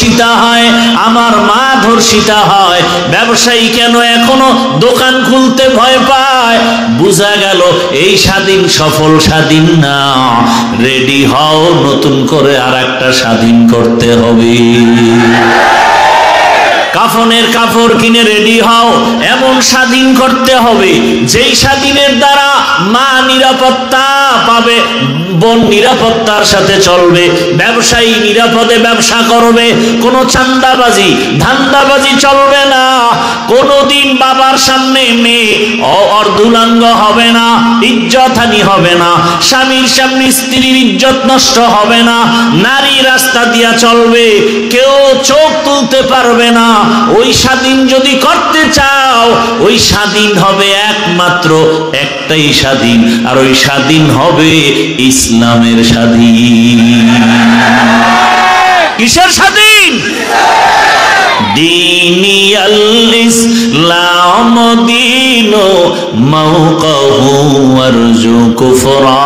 ধর্ষিতা হয়, আমার মা ধর্ষিতা হয়, ব্যবসায়ী কেন এখনো দোকান খুলতে ভয় পায়? বোঝা গেল এই স্বাধীন সফল স্বাধীন না। রেডি হও, নতুন করে আর একটা স্বাধীন করতে হবে। কাফনের কাপড় কিনে রেডি হও, এমন স্বাধীন করতে হবে যেই স্বাধীনের দ্বারা মা নিরাপত্তা পাবে, বোন নিরাপত্তার সাথে চলবে, ব্যবসায়ী নিরাপদে ব্যবসা করবে, কোনো চান্দাবাজি ধান্দাবাজি চলবে না, কোনোদিন বাবার সামনে মেয়ে অর্ধুলাঙ্গ হবে না, ইজ্জতহানি হবে না, স্বামীর সামনে স্ত্রীর ইজ্জত নষ্ট হবে না, নারী রাস্তা দিয়া চলবে, কেউ চোখ তুলতে পারবে না। ওই স্বাধীন যদি করতে চাও, ওই স্বাধীন হবে একমাত্র একটাই স্বাধীন, আর ওই স্বাধীন হবে ইসলামের স্বাধীন। কিসের স্বাধীন? দীনিয়াল ইসলাম দীনু মাওকাহু ওয়ারজু কুফরা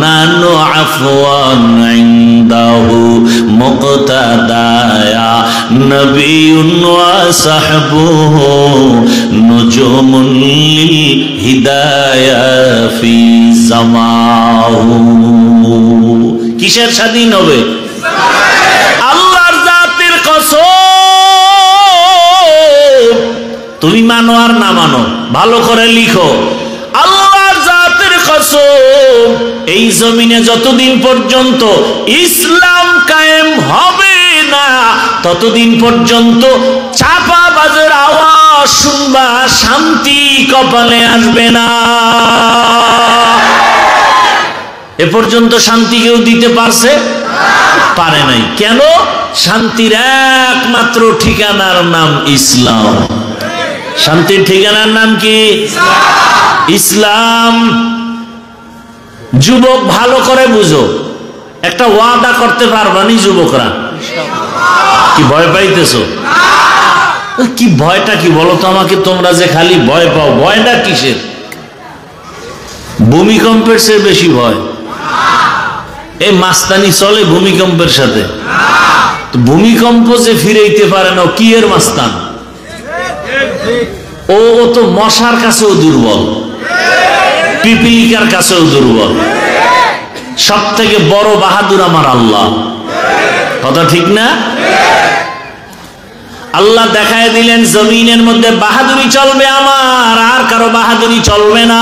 নানু আফওয়ান ইনদাহু মুক্তাদায়া নবিয়ুন ওয়া সাহবুহু নুজুমুন লিল হিদায়া ফি জামাহু। কিসের স্বাধীন হবে? আল্লাহর জাতের কসম, তুমি মানো আর না মানো, ভালো করে লিখো, আল্লাহর জাতের কসম, এই জমিনে যতদিন পর্যন্ত ইসলাম কায়েম হবে না, ততদিন পর্যন্ত চাপাবাজের আওয়াজ শুনবা, শান্তি কপালে আসবে না। এ পর্যন্ত শান্তি কেউ দিতে পারছে? পারে নাই। কেন? শান্তির একমাত্র ঠিকানার নাম ইসলাম। শান্তির ঠিকানার নাম কি? ইসলাম। যুবক ভালো করে বুঝো, একটা ওয়াদা করতে পারবানি যুবকরা? কি ভয় পাইতেছো? কি ভয়টা কি বলো তো আমাকে, তোমরা যে খালি ভয় পাও, ভয়টা কিসের? ভূমিকম্পের চেয়ে বেশি ভয়। এই মাস্তানি চলে ভূমিকম্পের সাথে। ভূমিকম্প যে ফিরাইতে পারে না, কি এর মাস্তান? ও তো মশার কাছেও দুর্বল, পিপিলিকার কাছেও দুর্বল। সব থেকে বড় বাহাদুর আমার আল্লাহ। কথা ঠিক না? আল্লাহ দেখায় দিলেন জমিনের মধ্যে বাহাদুরি চলবে আমার, আর কারো বাহাদুরি চলবে না।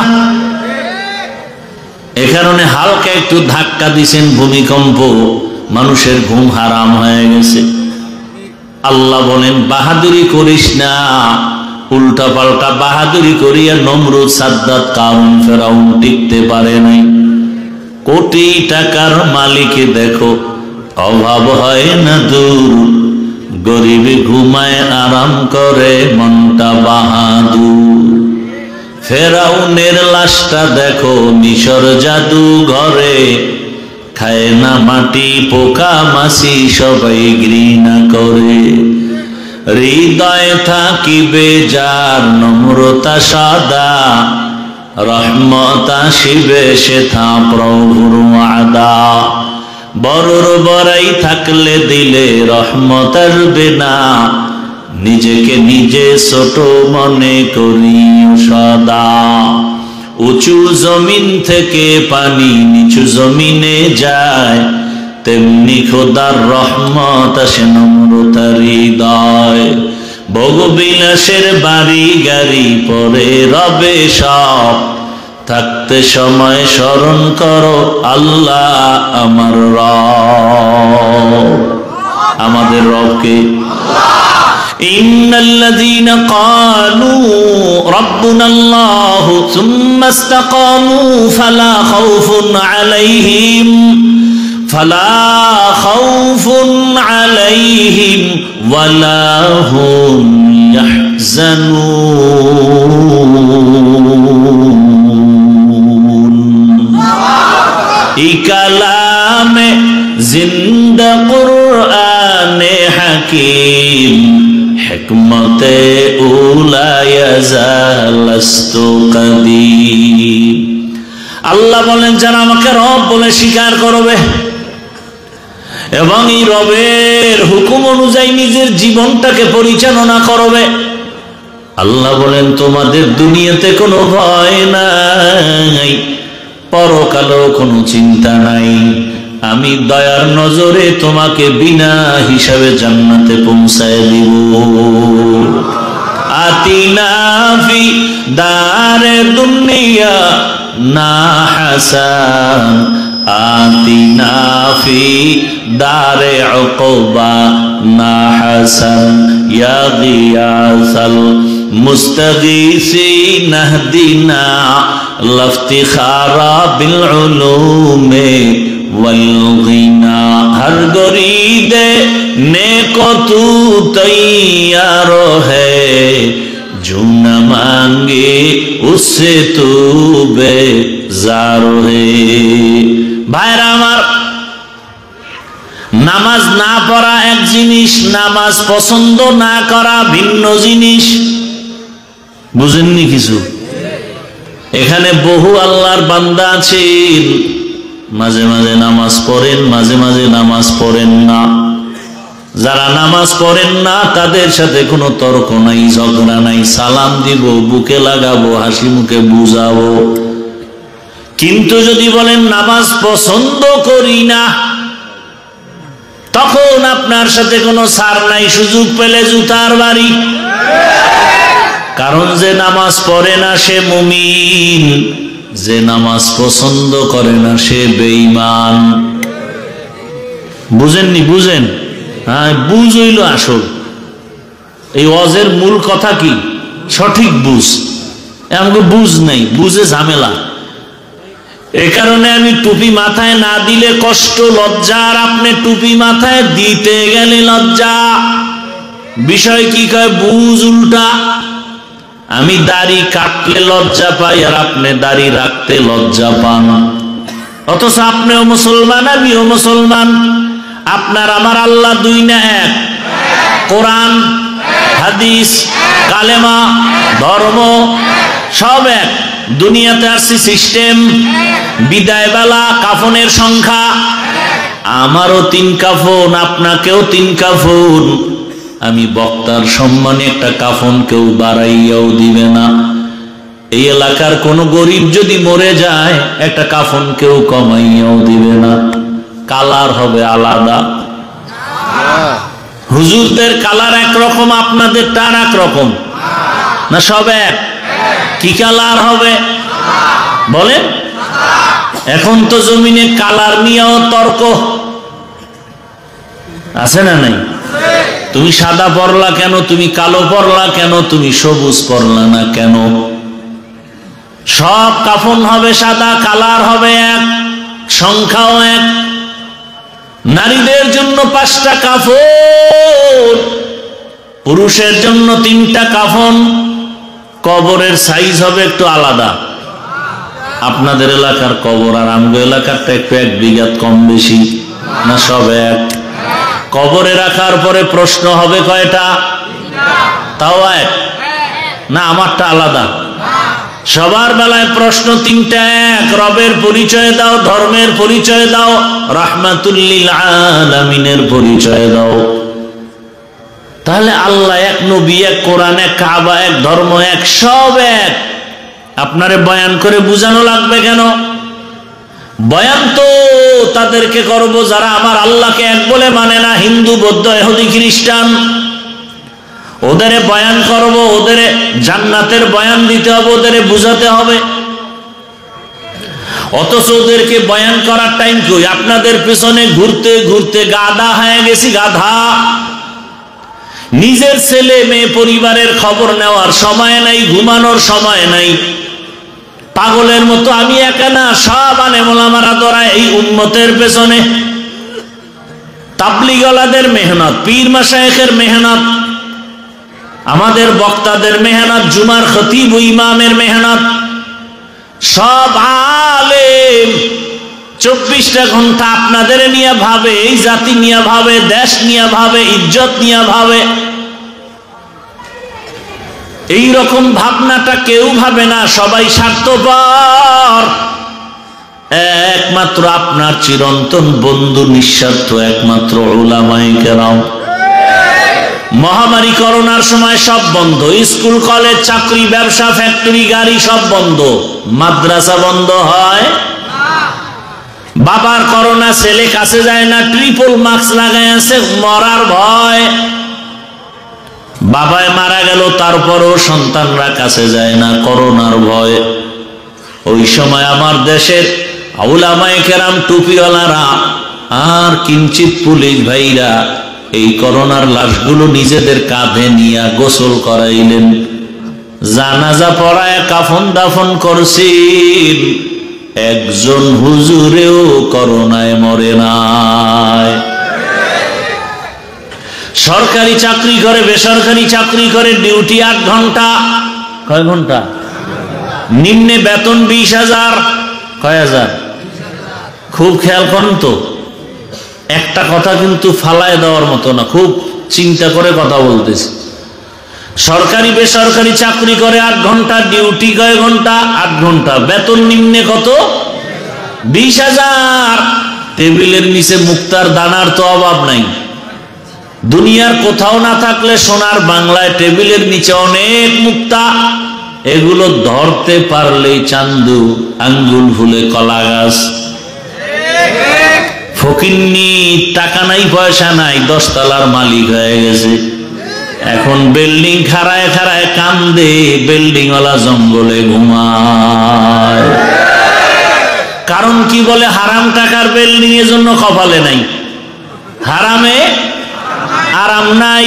এ কারণে হালকা একটু ধাক্কা দিছেন ভূমিকম্প, মানুষের ঘুম হারাম হয়ে গেছে। আল্লাহ বলেন বাহাদুরি করিস না, উল্টা পাল্টা বাহাদুরি করিয়া নমরুদ, সাদ্দাত, কারুন, ফেরাউন টিকতে পারে নাই। কোটি টাকার মালিক দেখো, অভাব হয় না দূর, গরিব ঘুমায় আরাম করে, মনটা বাহাদুর। ফেরাউনের লাশটা দেখো, মিশর জাদু ঘরে, খায় না মাটি, পোকা মাছি সবাই ঘৃণা করে। হৃদয় থাকিবে যার নম্রতা সাদা, রহমত আসিবে সেথা প্রভুর ওয়াদা। বড়র বড়াই থাকলে দিলে রহমত আসবে না, নিজেকে নিজে ছোট মনে করি সদা। উঁচু জমিন থেকে পানি নিচু জমিনে যায়, তেমনি খোদার রহমত আসে নম্রতার হৃদয়। ভোগবিলাসের বাড়ি গাড়ি পরে রবে সব, থাকতে সময় স্মরণ করো আল্লাহ আমার রব। আমাদের রবকে ইন্নাল্লাযীনা ক্বালু রাব্বুনাল্লাহু সুম্মা ইসতাকামু ফালা খাউফুন আলাইহিম ওয়ালা হুম ইয়াহজানুন। এই কালামে জিন্দা কুরআনে হাকীম, হিকমতে উলায়াজালাস্তু কাদীম। আল্লাহ বলেন যারা আমাকে রব বলে স্বীকার করবে, এবং এই রবের হুকুম অনুযায়ী নিজের জীবনটাকে পরিচালনা করবে। আল্লাহ বলেন তোমাদের দুনিয়াতে কোনো ভয় নাই, পরকালেও কোনো চিন্তা নাই। আমি দয়ার নজরে তোমাকে বিনা হিসাবে জান্নাতে পৌঁছায় দিব। আতিনা ফি দারে দুনিয়া না হাসান, আতিনা ফি দারে উকবা না হাসান, ইয়া গিয়াসাল মুস্তাগীসিন ইহদিনা লফতিখারা বিল উলুমে वल गिना। हर गरीदे नेको तू तैयार है, जो न मांगे उससे तू बेजार है। भाईरा आमार, नामाज ना पढ़ा एक जिनिस, नामाज पसंद ना करा भिन्न जिनिस। बुझेनনি কিছু? এখানে বহু আল্লাহর বান্দা আছেন, মাঝে মাঝে নামাজ পড়েন, মাঝে মাঝে নামাজ পড়েন না। যারা নামাজ পড়েন না তাদের সাথে কোনো তর্ক নাই, ঝগড়া নাই, সালাম দিব, বুকে লাগাবো, হাসি মুখে বুঝাবো। কিন্তু যদি বলেন নামাজ পছন্দ করি না, তখন আপনার সাথে কোনো ছাড় নাই, সুযোগ পেলে জুতার বাড়ি। কারণ যে নামাজ পড়ে না সে মুমিন, যে নামাজ পছন্দ করে না সে বেঈমান। বুঝেননি? বুঝেন? হ্যাঁ, বুঝ হইল আসল। এই ওয়াজের মূল কথা কি? সঠিক বুঝ। আমাকে বুঝ নাই, বুঝে ঝামেলা। এ কারণে আমি টুপি মাথায় না দিলে কষ্ট, লজ্জা, আর আপনি টুপি মাথায় দিতে গেলে লজ্জা। বিষয় কি কয়? বুঝ উল্টা। আমি দাড়ি কাটলে লজ্জা পাই, আর আপনি দাড়ি রাখতে লজ্জা পান। অথচ আপনিও মুসলমান, আমিও মুসলমান। আপনার আমার আল্লাহ দুই না এক? কোরআন, হাদিস, কালেমা, ধর্ম সব এক। দুনিয়াতে আসছি সিস্টেম, বিদায় বেলা, কাফনের সংখ্যা। আমারও 3 কাফন, আপনাকেও 3 কাফন। আমি বক্তার সম্মানে একটা কাফন কেউ বাড়াইয়াও দিবে না। এই এলাকার কোন গরিব যদি মরে যায় একটা কাফন কেউ কমাইয়াও দিবে না। কালার হবে আলাদা। হুজুরদের কালার একরকম, আপনাদেরটা আর এক রকম না? সব এক? কি কালার হবে বলেন? এখন তো জমিনে কালার নিয়েও তর্ক আছে না নাই? তুমি সাদা পরলা কেন, তুমি কালো পরলা কেন, তুমি সবুজ পরলা না কেন? সব কাফন হবে সাদা, কালার হবে এক, সংখ্যাও এক। নারীদের জন্য 5টা কাফন, পুরুষের জন্য 3টা কাফন। কবরের সাইজ হবে একটু আলাদা। আপনাদের এলাকার কবর আর আমগো এলাকারটা একটু 1 বিঘা কম বেশি না? সব এক। কবরে রাখার পরে প্রশ্ন হবে কয়টা? তাও এক না? আমারটা আলাদা? সবার বেলায় প্রশ্ন 3টা এক। রবের পরিচয় দাও, ধর্মের পরিচয় দাও, রাহমাতুল লিল আলামিনের পরিচয় দাও। তাহলে আল্লাহ এক, নবী এক, কোরআন এক, কাবা এক, ধর্ম এক, সব এক। আপনারে বয়ান করে বুঝানো লাগবে কেন? বয়ান তো তাদেরকে করব যারা আমার আল্লাহকে এক বলে মানে না, হিন্দু, বৌদ্ধ, ইহুদি, খ্রিস্টান। ওদের বয়ান করব, ওদের জান্নাতের বয়ান দিতে হবে, ওদের বুঝাতে হবে। অথচ ওদেরকে বয়ান করার টাইম কই? আপনাদের পেছনে ঘুরতে ঘুরতে গাধা হয়ে গেছি, গাধা। নিজের ছেলে মেয়ে পরিবারের খবর নেওয়ার সময় নাই, ঘুমানোর সময় নাই। পাগলের মতো আমি একা না, সব আলেম ওলামারা দৌড়ায় এই উম্মতের পেছনে। তাবলীগওয়ালাদের মেহনত, পীর মাশায়েখের মেহনত, আমাদের বক্তাদের মেহনত, জুমার খতিব ও ইমামের মেহনত। সব আলেম 24টা ঘন্টা আপনাদের নিয়ে ভাবে, এই জাতি নিয়ে ভাবে, দেশ নিয়ে ভাবে, ইজ্জত নিয়ে ভাবে। এই রকম ভাবনাটা কেউ ভাবে না, সবাই স্বার্থপর। একমাত্র আপনার চিরন্তন বন্ধু নিঃস্বার্থ একমাত্র উলামায়ে কেরাম। মহামারী করোনার সময় সব বন্ধ, স্কুল কলেজ চাকরি ব্যবসা ফ্যাক্টরি গাড়ি সব বন্ধ, মাদ্রাসা বন্ধ হয়। বাবার করোনা, ছেলে কাছে যায় না, ট্রিপল মাস্ক লাগাই আছে, মরার ভয়। বাবায় মারা গেল, তারপরও সন্তানরা কাছে যায় না, করোনার ভয়। ওই সময় আমার দেশের উলামায়ে কেরাম, টুপিওয়ালারা আর কিঞ্চিত পুলিশ ভাইরা এই করোনার লাশগুলো নিজেদের কাঁধে নিয়ে গোসল করাইলেন, জানাজা পড়ায় কাফন দাফন করছেন। একজন হুজুরেও করোনায় মরে নাই। সরকারি চাকরি করে, বেসরকারি চাকরি করে, ডিউটি 8 ঘন্টা। কয় ঘন্টা? নিম্নে বেতন 20,000। কয় হাজার? খুব খেয়াল করেন তো, একটা কথা কিন্তু ফালায় দেওয়ার মতো না, খুব চিন্তা করে কথা বলতেছি। সরকারি বেসরকারি চাকরি করে 8 ঘন্টা, ডিউটি কয় ঘন্টা? 8 ঘন্টা। বেতন নিম্নে কত? 20,000। টেবিলের নিচে মুক্তার দানার তো অভাব নাই। দুনিয়ার কোথাও না থাকলে সোনার বাংলায় টেবিলের নিচে অনেক মুক্তা, এগুলো ধরতে পারলেই চান্দু, আঙ্গুল ফুলে কলা গাছ। ফকিন্নি, টাকা নাই পয়সা নাই, 10 তলার মালিক হয়ে গেছে। এখন বিল্ডিং খাড়ায় খাড়ায় কান্দে, বিল্ডিং ওয়ালা জঙ্গলে ঘুমায়। কারণ কি বলে? হারাম টাকার বিল্ডিং এর জন্য কপালে নাই, হারামে আরাম নাই।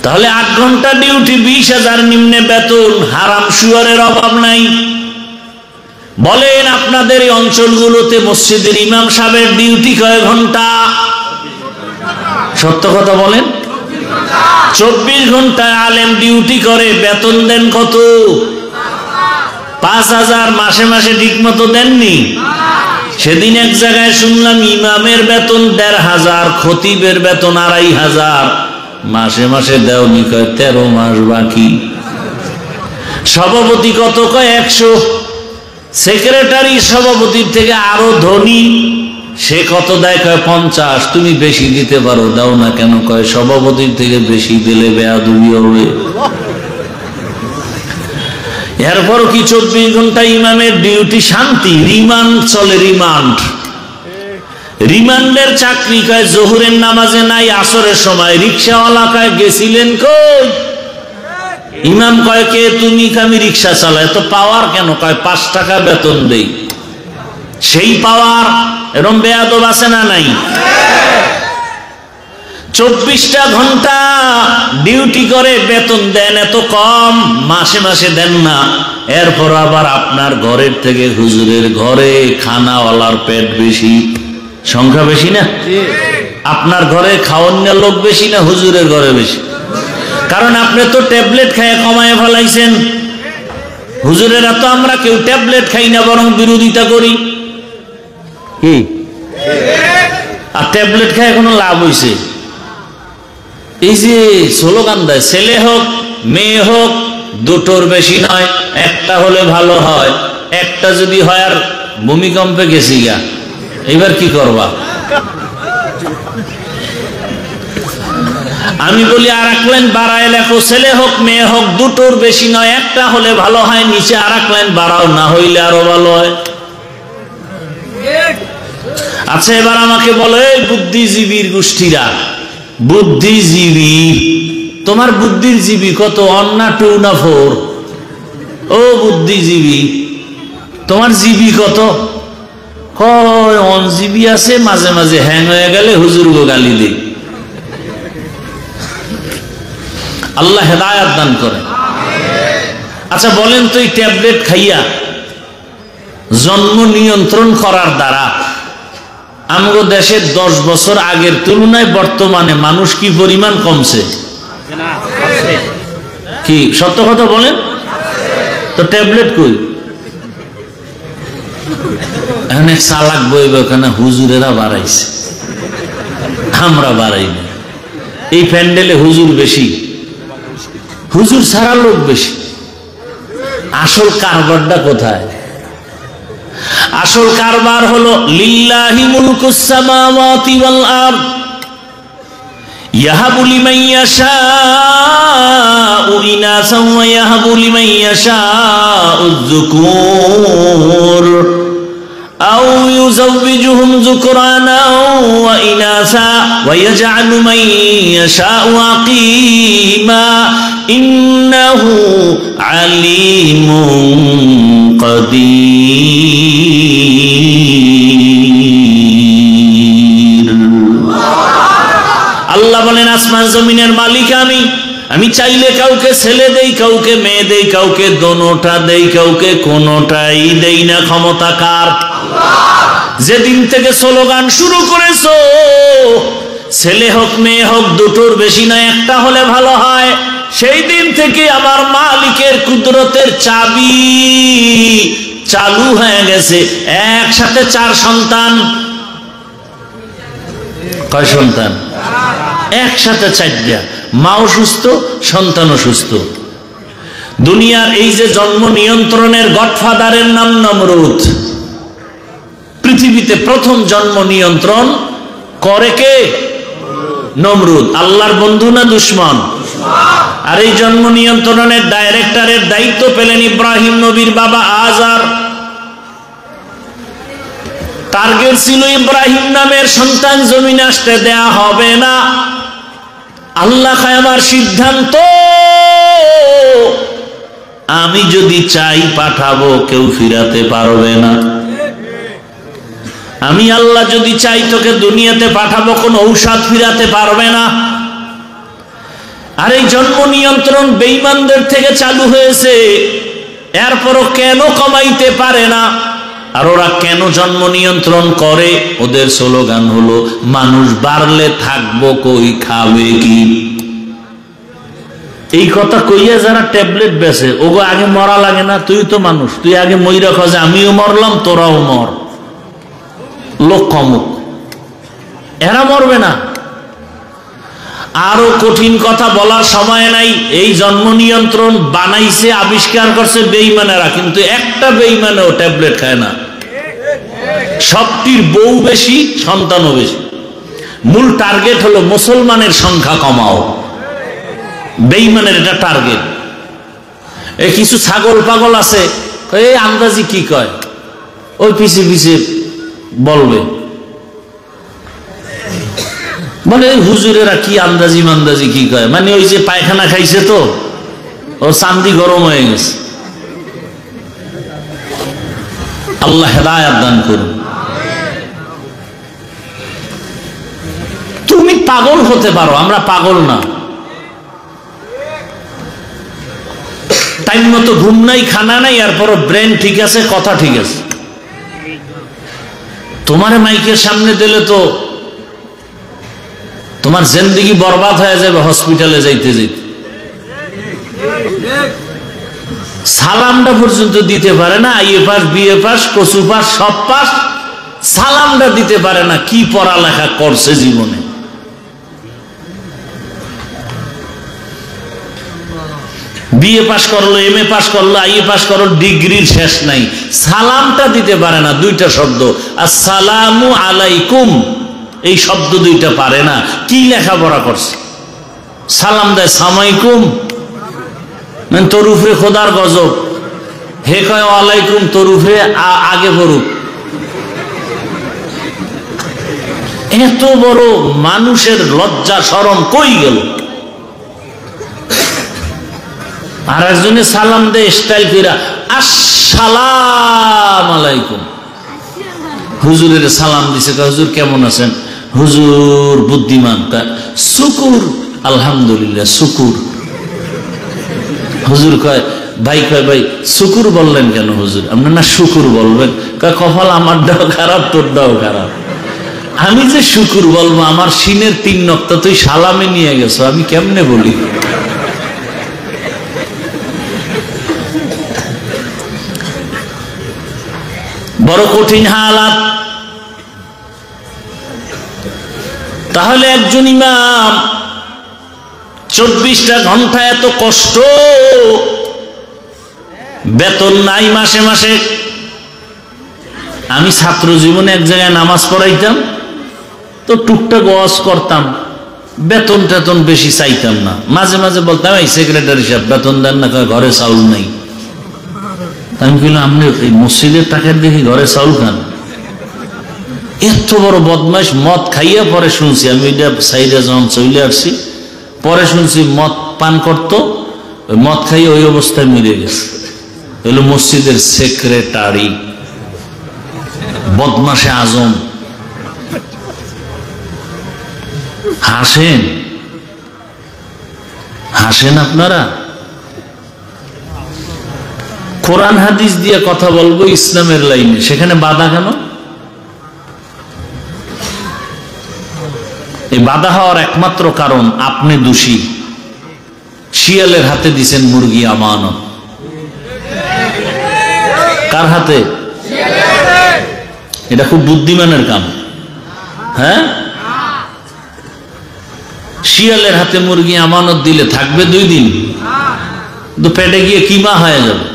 তাহলে 8 ঘন্টা ডিউটি, 20,000 নিম্নে বেতন, হারাম শুয়ারের অভাব নাই। বলেন আপনাদের এই অঞ্চলগুলোতে মসজিদের ইমাম সাহেবের ডিউটি কয় ঘন্টা? সত্য কথা বলেন। 24 ঘন্টায় আলেম ডিউটি করে, বেতন দেন কত? 5,000। মাসে মাসে ঠিক মতো দেননি। সেদিন এক জায়গায় শুনলাম ইমামের বেতন 1,500, খতিবের বেতন 2,500। মাসে মাসে দেওনি, কয় 13 মাস বাকি। সভাপতি কত? কয় 100। সেক্রেটারি সভাপতির থেকে আরো ধনী, সে কত দেয়? কয় 50। তুমি বেশি দিতে পারো, দাও না কেন? কয় সভাপতির থেকে বেশি দিলে বেয়াদবি হবে। এরপর কি 24 ঘন্টা ইমামের ডিউটি? শান্তি, রিমান্ড চলে, রিমান্ড। রিমান্ডের চাকরি। কয় জোহরের নামাজে নাই, আসরের সময়। রিক্সাওয়ালা কয় গেছিলেন কই? ইমাম কয় কে তুমি? আমি রিক্সা চালাই। তো পাওয়ার কেন? কয় 5 টাকা বেতন দেই। সেই পাওয়ার। এরম বেয়াদব আছে না নাই? 24টা ঘন্টা ডিউটি করে, বেতন দেন এত কম, মাসে মাসে দেন না। এরপর আবার আপনার ঘরের থেকে হুজুরের ঘরে খানাওয়ালার পেট বেশি, সংখ্যা বেশি না? আপনার ঘরে খাওয়ানোর লোক বেশি না হুজুরের ঘরে বেশি? কারণ আপনি তো ট্যাবলেট খায় কমায় ফেলাইছেন। হুজুরেরা তো আমরা কেউ ট্যাবলেট খাই না, বরং বিরোধিতা করি। কি আর ট্যাবলেট খায় কোনো লাভ হইছে? এই যে স্লোগান দেয়, ছেলে হোক মেয়ে হোক, দুটোর বেশি নয়, একটা হলে ভালো হয়। একটা যদি হয় আর ভূমিকম্পে গেছি গা, এবার কি করবা? আমি বলি আর এক লাইন বাড়ায় লেখো, ছেলে হোক মেয়ে হোক, দুটোর বেশি নয়, একটা হলে ভালো হয়। নিচে আর এক লাইন বাড়াও, না হইলে আরো ভালো হয়। আচ্ছা, এবার আমাকে বলো, এই বুদ্ধিজীবীর গোষ্ঠীরা, বুদ্ধিজীবী, তোমার বুদ্ধির জীবী কত? 1 না 2 না 4? ও বুদ্ধিজীবী, তোমার জিবি কত? কয় 1 জিবি আছে, মাঝে মাঝে হ্যাং হয়ে গেলে হুজুরকে গালি দেই। আল্লাহ হেদায়েত দান করে। আচ্ছা বলেন তো, এই ট্যাবলেট খাইয়া জন্ম নিয়ন্ত্রণ করার দ্বারা আমাদের দেশে 10 বছর আগের তুলনায় বর্তমানে মানুষ কি পরিমাণ কমছে? কি সত্য কথা বলেন তো? ট্যাবলেট কই? এখানে চালাক বইবে, ওখানে হুজুরেরা বাড়াইছে, আমরা বাড়াই না। এই প্যান্ডেলে হুজুর বেশি, হুজুর ছাড়া লোক বেশি। আসল কারবারটা কোথায়? আসল কারবার হলো লিল্লাহি মুলকুস সামাওয়াতি ওয়াল আরদ ইয়াহাবু লিমান ইয়াশাউ ইনাসান ওয়া ইয়াহাবু লিমান ইয়াশাউ যুকুর আও ইউযাওবিজুহুম যুকরানা ওয়া ইনাসা ওয়া ইয়াজআলু মান ইয়াশাউ আকিমা ইন্নাহু আলিমুন কাদির। আল্লাহ বলেন আসমান জমিনের মালিক আমি চাইলে কাউকে ছেলে দেই, কাউকে মেয়ে দেই, কাউকে দোনোটা দেই, কাউকে কোনোটাই দেই না। ক্ষমতা কার? যেদিন থেকে স্লোগান শুরু করেছো ছেলে হোক মেয়ে হোক দুটোর বেশি না, একটা হলে ভালো হয়, সেই দিন থেকে আমার মালিকের কুদরতের চাবি চালু হয়ে গেছে। একসাথে 4 সন্তান। কয় সন্তান? একসাথে 4টা। মাও সুস্থ, সন্তানও সুস্থ। দুনিয়ার এই যে জন্ম নিয়ন্ত্রণের গডফাদারের নাম নমরুদ। পৃথিবীতে প্রথম জন্ম নিয়ন্ত্রণ করে কে? নমরুদ। আল্লাহর বন্ধু না দুশমন? আর এই জন্ম নিয়ন্ত্রণের ডাইরেক্টরের দায়িত্ব পেলেন ইব্রাহিম নবীর বাবা আজার। টার্গেট ছিল ইব্রাহিম নামের সন্তান জমিনে আসতে দেয়া হবে না। আল্লাহ আমার সিদ্ধান্ত, আমি যদি চাই পাঠাবো, কেউ ফিরাতে পারবে না। আমি আল্লাহ যদি চাই তোকে দুনিয়াতে পাঠাবো, কোন ঔষধ ফিরাতে পারবে না। আর এই জন্ম নিয়ন্ত্রণ বেঈমানদের থেকে চালু হয়েছে, এরপরও কেন কমাইতে পারে না? আর ওরা কেন জন্ম নিয়ন্ত্রণ করে? ওদের স্লোগান হলো মানুষ বাড়লে থাকবো কই, খাবে কি। এই কথা কইয়া যারা ট্যাবলেট বেচে, ওগো আগে মরা লাগে না? তুই তো মানুষ, তুই আগে মইরা খোঁজ, আমিও মরলাম তোরাও মর, লোক কমুক। এরা মরবে না। আরো কঠিন কথা বলার সময় নাই। এই জন্ম নিয়ন্ত্রণ বানাইছে, আবিষ্কার করছে বেঈমানেরা, কিন্তু একটা বেঈমানেও ট্যাবলেট খায় না। সবটির বউ বেশি, সন্তানও বেশি। মূল টার্গেট হলো মুসলমানের সংখ্যা কমাও। বেঈমানের এটা টার্গেট। এই কিছু ছাগল পাগল আছে, এই আন্দাজি কি কয়, ওই পিছে পিছে বলবে, মানে হুজুরেরা কি আন্দাজি মান্দাজি কি কয়, মানে ওই যে পায়খানা খাইছে তো ও চান্দি গরম হয়ে গেছে। আল্লাহ হেদায়েত দান করুন। তুমি পাগল হতে পারো, আমরা পাগল না। টাইম মতো ঘুম নাই, খানা নাই, এরপরও ব্রেন ঠিক আছে, কথা ঠিক আছে। তোমার মাইকের সামনে দিলে তো তোমার জিন্দেগি বরবাদ হয়ে যাবে হসপিটালে যাইতে যাইতে। সালামটা পর্যন্ত দিতে পারে না, আইএ পাস, বিএ পাস, কচু পাস, সব পাস, সালামটা দিতে পারে না। কি পড়ালেখা করছে জীবনে। বিএ পাস করলো, এমএ পাস করলো, আইএ পাস করলো, ডিগ্রির শেষ নাই, সালামটা দিতে পারে না। 2টা শব্দ, আসসালামু আলাইকুম, এই শব্দ 2টা পারে না। কি লেখাপড়া করছে? সালাম দেয় সামাইকুম, মানে তোর উপরে খোদার গজব। হে কয় ওয়ালাইকুম, তোর উপরে আগে পড়ুক। এত বড় মানুষের লজ্জা শরম কই গেল? আর একজনে সালাম দে স্টাইল ফিরা, আসসালাম আলাইকুম। হুজুরের সালাম দিছে, হুজুর কেমন আছেন? হুজুর বুদ্ধিমান, শুকুর, আলহামদুলিল্লাহ শুকুর। হুজুর কয় ভাই, কয় ভাই শুকুর বললেন কেন হুজুর? আপনার না শুকুর বলবেন? কয় কপাল আমারটাও খারাপ, তোরটাও খারাপ। আমি যে শুকুর বলবো, আমার সিনের 3 নক্তা তুই সালামে নিয়ে গেছো, আমি কেমনে বলি? বড় কঠিন হালাত। তাহলে একজন ইমাম 24টা ঘন্টা এত কষ্ট, বেতন নাই মাসে মাসে, আমি ছাত্র জীবনে এক জায়গায় নামাজ পড়াইতাম, তো টুকটাক ওয়াজ করতাম, বেতন টেতন বেশি চাইতাম না। মাঝে মাঝে বলতাম, এই সেক্রেটারি সাহেব বেতন দেন না, ঘরে চাউল নাই। আমি বললাম, আপনি এই মসজিদের টাকার দেখি ঘরে চাউল খান? এত বড় বদমাইশ। মদ খাইয়া পরে শুনছি, আমি এটা সাইডে যখন চলে আসছি, পরে শুনছি মদ পান করতো, মদ খাইয়ে ওই অবস্থায় মরে গেছে। এলো মসজিদের সেক্রেটারি, বদমাশে আজম। হাসেন হাসেন আপনারা। কোরআন হাদিস দিয়ে কথা বলবো ইসলামের লাইনে, সেখানে বাধা কেন? এই বাধা হওয়ার একমাত্র কারণ আপনি দোষী। শিয়ালের হাতে দিছেন মুরগি আমানত। কার হাতে? এটা খুব বুদ্ধিমানের কাম। হ্যাঁ, শিয়ালের হাতে মুরগি আমানত দিলে থাকবে 2 দিন, তো পেটে গিয়ে কিমা হয়ে যাবে।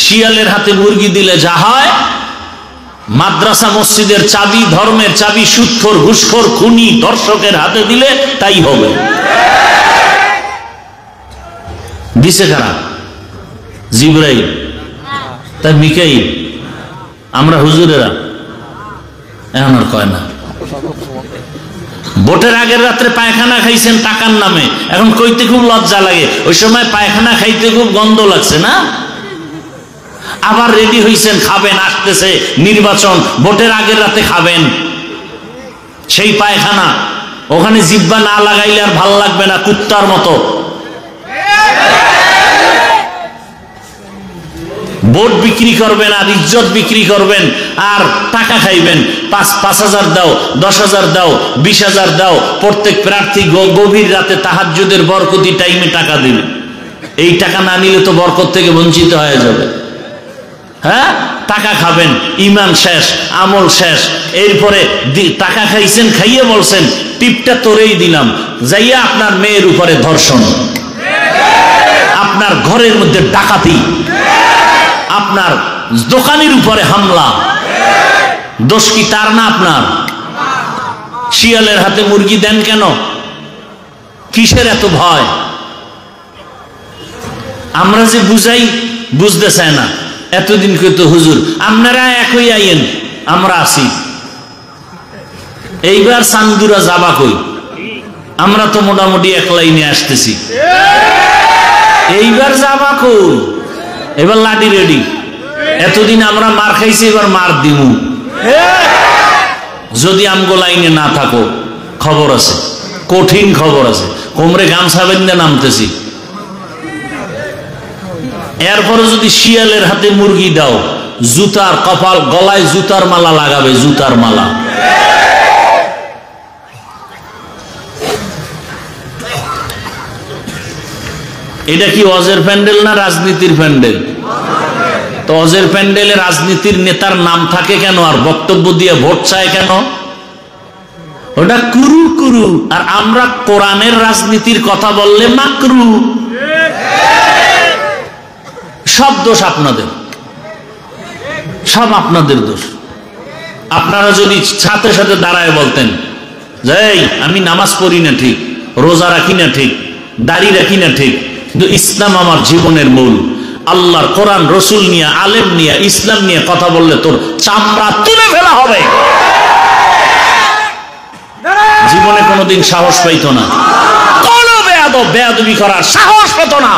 শিয়ালের হাতে মুরগি দিলে যা হয়, মাদ্রাসা মসজিদের চাবি, ধর্মের চাবি সুদখোর, ঘুষখোর, খুনি, দর্শকের হাতে দিলে তাই হবে। দিছে কারা? জিবরাইল, তাই মিকাইল, আমরা হুজুরেরা। এখন আর কয় না। ভোটের আগের রাত্রে পায়খানা খাইছেন টাকার নামে, এখন কইতে খুব লজ্জা লাগে। ওই সময় পায়খানা খাইতে খুব গন্ধ লাগছে না? আবার রেডি হইছেন, খাবেন, আসতেছে নির্বাচন, ভোটের আগের রাতে খাবেন সেই পায়খানা। ওখানে জিব্বা না লাগাইলে আর ভাল লাগবে না, কুত্তার মতো। ভোট বিক্রি করবেন আর ইজ্জত বিক্রি করবেন আর টাকা খাইবেন। 5,000 দাও, 10,000 দাও, 20,000 দাও। প্রত্যেক প্রার্থী গভীর রাতে তাহাজ্জুদের বরকতি টাইমে টাকা দিবে। এই টাকা না নিলে তো বরকত থেকে বঞ্চিত হয়ে যাবে। হ্যাঁ, টাকা খাবেন, ইমান শেষ, আমল শেষ। এরপরে টাকা খাইছেন, খাইয়ে বলছেন টিপটা তোরেই দিলাম, যাইয়া আপনার মেয়ের উপরে ধর্ষণ, আপনার ঘরের মধ্যে ডাকাতি, আপনার দোকানের উপরে হামলা। দোষ কি তার না আপনার? শিয়ালের হাতে মুরগি দেন কেন? কিসের এত ভয়? আমরা যে বুঝাই, বুঝতে চায় না। এতদিন কইতো হুজুর আপনারা একই আইন, আমরা আছি। এইবার চান্দুরা যাবা কই? আমরা তো মোটামুটি এক লাইনে আসতেছি। এইবার যাবা কই? এবার লাঠি রেডি। এতদিন আমরা মার খাইছি, এবার মার দিমু। যদি আমগো লাইনে না থাকো, খবর আছে, কঠিন খবর আছে। কোমরে গামছা বেঁধে নামতেছি। এরপরে যদি শিয়ালের হাতে মুরগি দাও, জুতার কপাল, গলায় জুতার মালা লাগাবে, জুতার মালা। এটা কি ওয়াজের প্যান্ডেল না রাজনীতির প্যান্ডেল? তো ওয়াজের প্যান্ডেলে রাজনীতির নেতার নাম থাকে কেন, আর বক্তব্য দিয়ে ভোট চায় কেন? ওটা কুরু কুরু। আর আমরা কোরআনের রাজনীতির কথা বললে মাকরু। সব দোষ আপনাদের, সব আপনাদের দোষ। আপনারা যদি সাথে সাথে দাঁড়ায় বলতেন যে আমি নামাজ পড়ি না ঠিক, রোজা রাখি না ঠিক, দাড়ি রাখি না ঠিক, কিন্তু ইসলাম আমার জীবনের মূল, আল্লাহর কোরআন রসুল নিয়ে, আলেম নিয়ে, ইসলাম নিয়ে কথা বললে তোর চামড়া তুলে ফেলা হবে। জীবনে কোনোদিন সাহস পাইত না, কোন বেয়াদবি করার সাহস পেত না।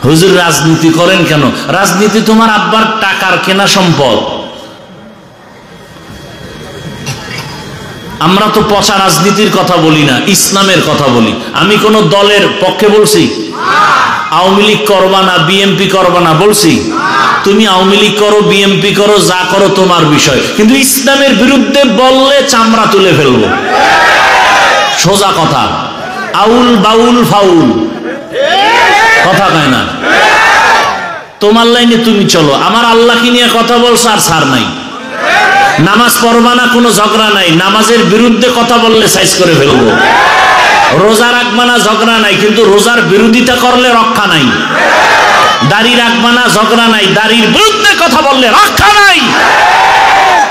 হুজুর রাজনীতি করেন কেন? রাজনীতি তোমার আব্বার টাকার কেনা সম্পদ। আমরা তো পচা রাজনীতির কথা বলি না, ইসলামের কথা বলি। আমি কোন দলের পক্ষে বলছি? আওয়ামী লীগ করবা না, বিএনপি করবা না বলছি? তুমি আওয়ামী লীগ করো, বিএনপি করো, যা করো তোমার বিষয়, কিন্তু ইসলামের বিরুদ্ধে বললে চামড়া তুলে ফেলবো। সোজা কথা, আউল বাউল ফাউল কথা কয় না। তোমার লাইনে তুমি চলো, আমার আল্লাহকে নিয়ে কথা বলছো আর ছাড় নাই। নামাজ পড়বা না, কোনো ঝগড়া নাই, নামাজের বিরুদ্ধে কথা বললে সাইজ করে ফেলবো। রোজা রাখবা না, ঝগড়া নাই, কিন্তু রোজার বিরোধিতা করলে রক্ষা নাই। দাড়ি রাখবা না, ঝগড়া নাই, দাড়ির বিরুদ্ধে কথা বললে রক্ষা নাই।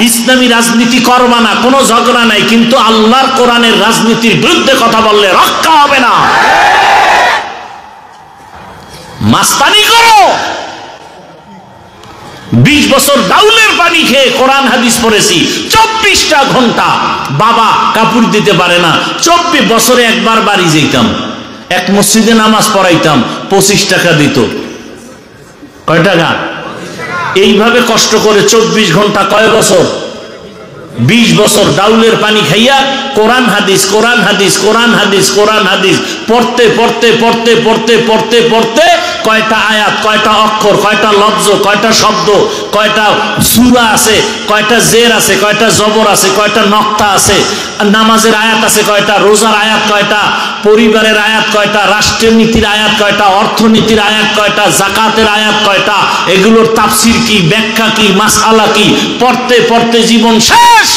ইসলামী রাজনীতি করবা না, কোনো ঝগড়া নাই, কিন্তু আল্লাহর কোরআনের রাজনীতির বিরুদ্ধে কথা বললে রক্ষা হবে না। মাস্তানি করো, 20 বছর ডাউলের পানি খেয়ে কোরআন হাদিস পড়েছি, 24টা ঘন্টা। বাবা কাপড় দিতে পারে না, 24 বছরে একবার বাড়ি যেতাম, এক মসজিদে নামাজ পড়াইতাম, 25 টাকা দিত। কয় টাকা? এইভাবে কষ্ট করে 24 ঘন্টা, কয় বছর? 20 বছর ডাউলের পানি খাইয়া কোরআন হাদিস, কোরআন হাদিস, কোরআন হাদিস, কোরআন হাদিস পড়তে পড়তে পড়তে পড়তে পড়তে পড়তে কয়টা আয়াত, কয়টা অক্ষর, কয়টা লফজ, কয়টা শব্দ, কয়টা সূরা আছে, কয়টা জের আছে, কয়টা জবর আছে, কয়টা নক্তা আছে, নামাজের আয়াত আছে কয়টা, রোজার আয়াত কয়টা, পরিবারের আয়াত কয়টা, রাষ্ট্রীয় নীতির আয়াত কয়টা, অর্থনীতির আয়াত কয়টা, যাকাতের আয়াত কয়টা, এগুলোর তাফসীর কি, ব্যাখ্যা কি, মাসআলা কি, পড়তে পড়তে জীবন শেষ।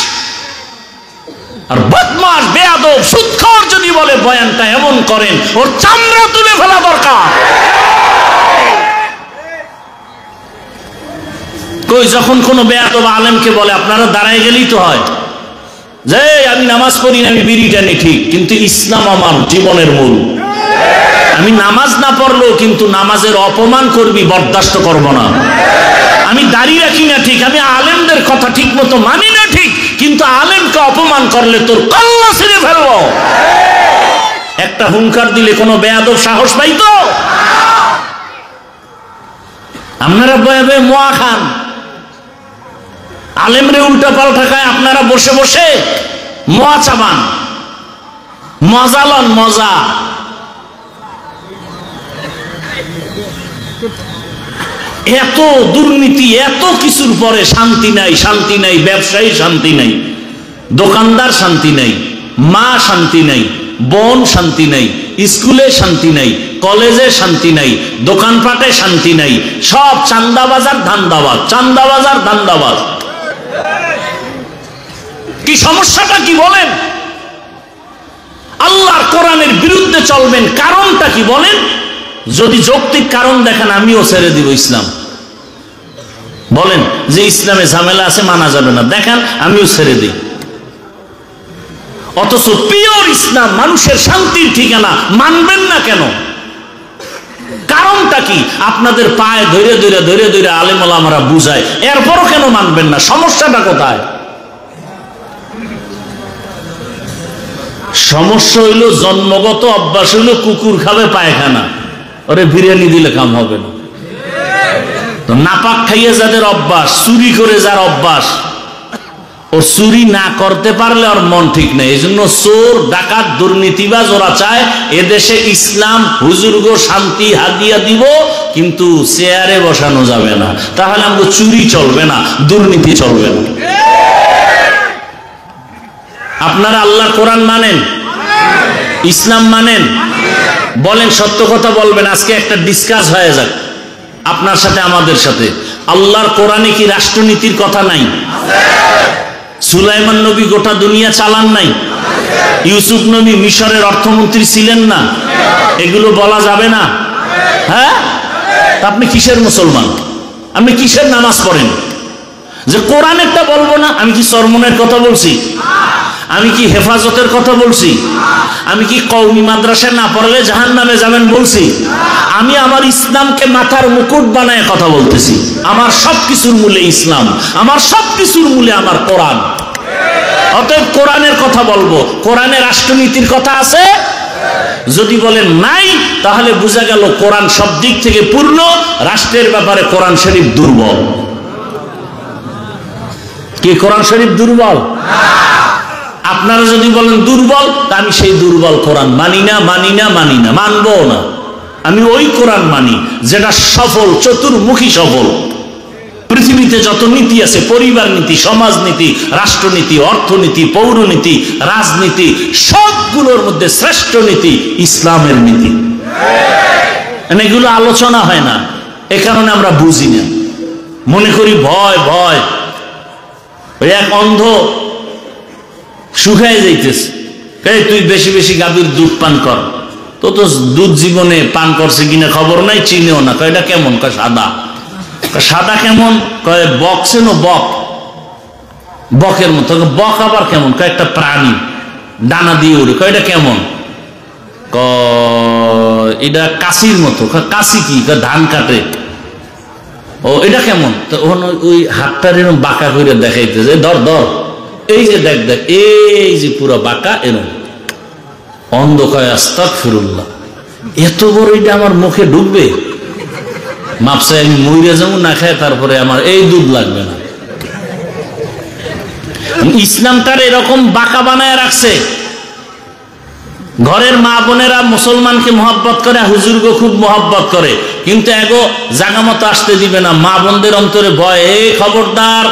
আর বদমাশ, বেয়াদব, সুদখোর যদি বলে বয়ানটা এমন করেন, ওর চামড়া তুলে ফেলা দরকার। কই যখন কোন বেয়াদব আলেমকে বলে আপনারা দাঁড়ায় গেলেই তো হয়, যে আমি নামাজ পড়ি না, আমি বিড়ি টানি, ঠিক, কিন্তু ইসলাম আমার জীবনের মূল। আমি নামাজ না পড়লেও কিন্তু নামাজের অপমান করবি, বরদাস্ত করব না। আমি দাড়ি রাখি না, ঠিক, আমি আলেমদের কথা ঠিক মতো মানি না, ঠিক, কিন্তু আলেমকে অপমান করলে তোর কল্লা ছিঁড়ে ফেলবো। একটা হুঙ্কার দিলে কোনো বেয়াদব সাহস পাইতো? আপনারা বয়ে বয়ে মোয়া খান, আলেমরে উল্টা পাল্টা খায়, আপনারা বসে বসে মোয়া চাবান, মজা লন, মজা। এত দুর্নীতি, এত কিছুর পরে শান্তি নাই, শান্তি নাই, ব্যবসায়ী শান্তি নাই, দোকানদার শান্তি নাই, মা শান্তি নাই, বোন শান্তি নাই, স্কুলে শান্তি নাই, কলেজে শান্তি নাই, দোকানপাটে শান্তি নাই, সব চান্দাবাজার ধান্দাবাজ, চান্দাবাজার ধান্দাবাজ। কি সমস্যাটা কি বলেন? আল্লাহর কোরআনের বিরুদ্ধে চলবেন, কারণটা কি বলেন? যদি যৌক্তিক কারণ দেখেন, আমিও ছেড়ে দিব ইসলাম। বলেন যে ইসলামে ঝামেলা আছে, মানা যাবে না, দেখেন আমিও ছেড়ে দিই। অথচ পিওর ইসলাম, মানুষের শান্তির ঠিকানা, মানবেন না কেন? কারণটা কি? আপনাদের পায়ে ধরে ধরে ধরে ধরে আলেম ওলামারা বুঝায়, এরপরও কেন মানবেন না? সমস্যাটা কোথায়? সমস্যা হইল জন্মগত অভ্যাস, হইল কুকুর খাবে পায়খানা, ওরে বিরিয়ানি দিলে কাম হবে না। তো নাপাক খাইয়ে যাদের অভ্যাস, চুরি করে যার অভ্যাস, ও চুরি না করতে পারলে ওর মন ঠিক নেই। এই জন্য চোর, ডাকাত, দুর্নীতিবাজ ওরা চায় এদেশে ইসলাম, হুজুরগো শান্তি হাদিয়া দিব, কিন্তু চেয়ারে বসানো যাবে না, তাহলে আমাদের চুরি চলবে না, দুর্নীতি চলবে না। আপনারা আল্লাহর কোরআন মানেন? ইসলাম মানেন? বলেন, সত্য কথা বলবেন। আজকে একটা ডিসকাস হয়ে যাক আপনার সাথে, আমাদের সাথে। আল্লাহর কোরআনে কি রাষ্ট্রনীতির কথা নাই? সুলাইমান নবী গোটা দুনিয়া চালান নাই? ইউসুফ নবী মিশরের অর্থমন্ত্রী ছিলেন না? এগুলো বলা যাবে না? হ্যাঁ, আপনি কিসের মুসলমান? আপনি কিসের নামাজ পড়েন যে কোরআনেরটা বলবো না? আমি কি চরমনের কথা বলছি? আমি কি হেফাজতের কথা বলছি? আমি কি কওমি মাদ্রাসায় না পড়লে জাহান্নামে যাবেন বলছি? আমি আমার ইসলামকে মাথার মুকুট বানায় কথা বলতেছি। আমার সবকিছুর মূলে ইসলাম, আমার সবকিছুর মূলে আমার কোরআন। অতএব কোরআনের কথা বলবো। কোরআনে রাষ্ট্রনীতির কথা আছে? যদি বলেন নাই, তাহলে বোঝা গেল কোরআন সব দিক থেকে পূর্ণ, রাষ্ট্রের ব্যাপারে কোরআন শরীফ দুর্বল। কি কোরআন শরীফ দুর্বল? আপনারা যদি বলেন দুর্বল, তা আমি সেই দুর্বল কোরআন মানি না, মানি না, মানি না, মানবো না। আমি ওই কোরআন মানি যেটা সফল, চতুর্মুখী সফল। পৃথিবীতে যত নীতি আছে, পরিবার নীতি, সমাজ নীতি, রাষ্ট্রনীতি, অর্থনীতি, পৌরনীতি, রাজনীতি, সবগুলোর মধ্যে শ্রেষ্ঠ নীতি ইসলামের নীতি। এগুলো আলোচনা হয় না, এ কারণে আমরা বুঝি না, মনে করি ভয় ভয়। ওই এক অন্ধ শুকায় যাইতেছে, তুই বেশি বেশি গাভীর দুধ পান কর। তো তো দুধ জীবনে পান করছে কিনা খবর নাই, চিনেও না। এটা কেমন? সাদা। সাদা কেমন? বক চেনো? বক, বকের মতো। বক আবার কেমন? একটা প্রাণী, ডানা দিয়ে উড়ে। এটা কেমন? এটা কাশির মতো। কাশি কি? ধান কাটে। ও এটা কেমন? তো ওই হাতটার এরকম বাঁকা করে দেখাইতেছে, ধর ধর, এই যে দেখ দেখ, এই যে পুরো বাঁকা এরকম। অন্ধ কয় আস্তাগফিরুল্লাহ, এত বড় এটা আমার মুখে ঢুকবে? মাপসায় আমি মইরে যাবো না খায়, তারপরে আমার এই দুধ লাগবে না। ইসলামটার এরকম বাঁকা বানায় রাখছে। ঘরের মা বোনেরা মুসলমানকে মহব্বত করে, হুজুরকে খুব মহব্বত করে, কিন্তু এগো জাগা মতো আসতে দিবে না। মা বোনদের অন্তরে ভয়, খবরদার,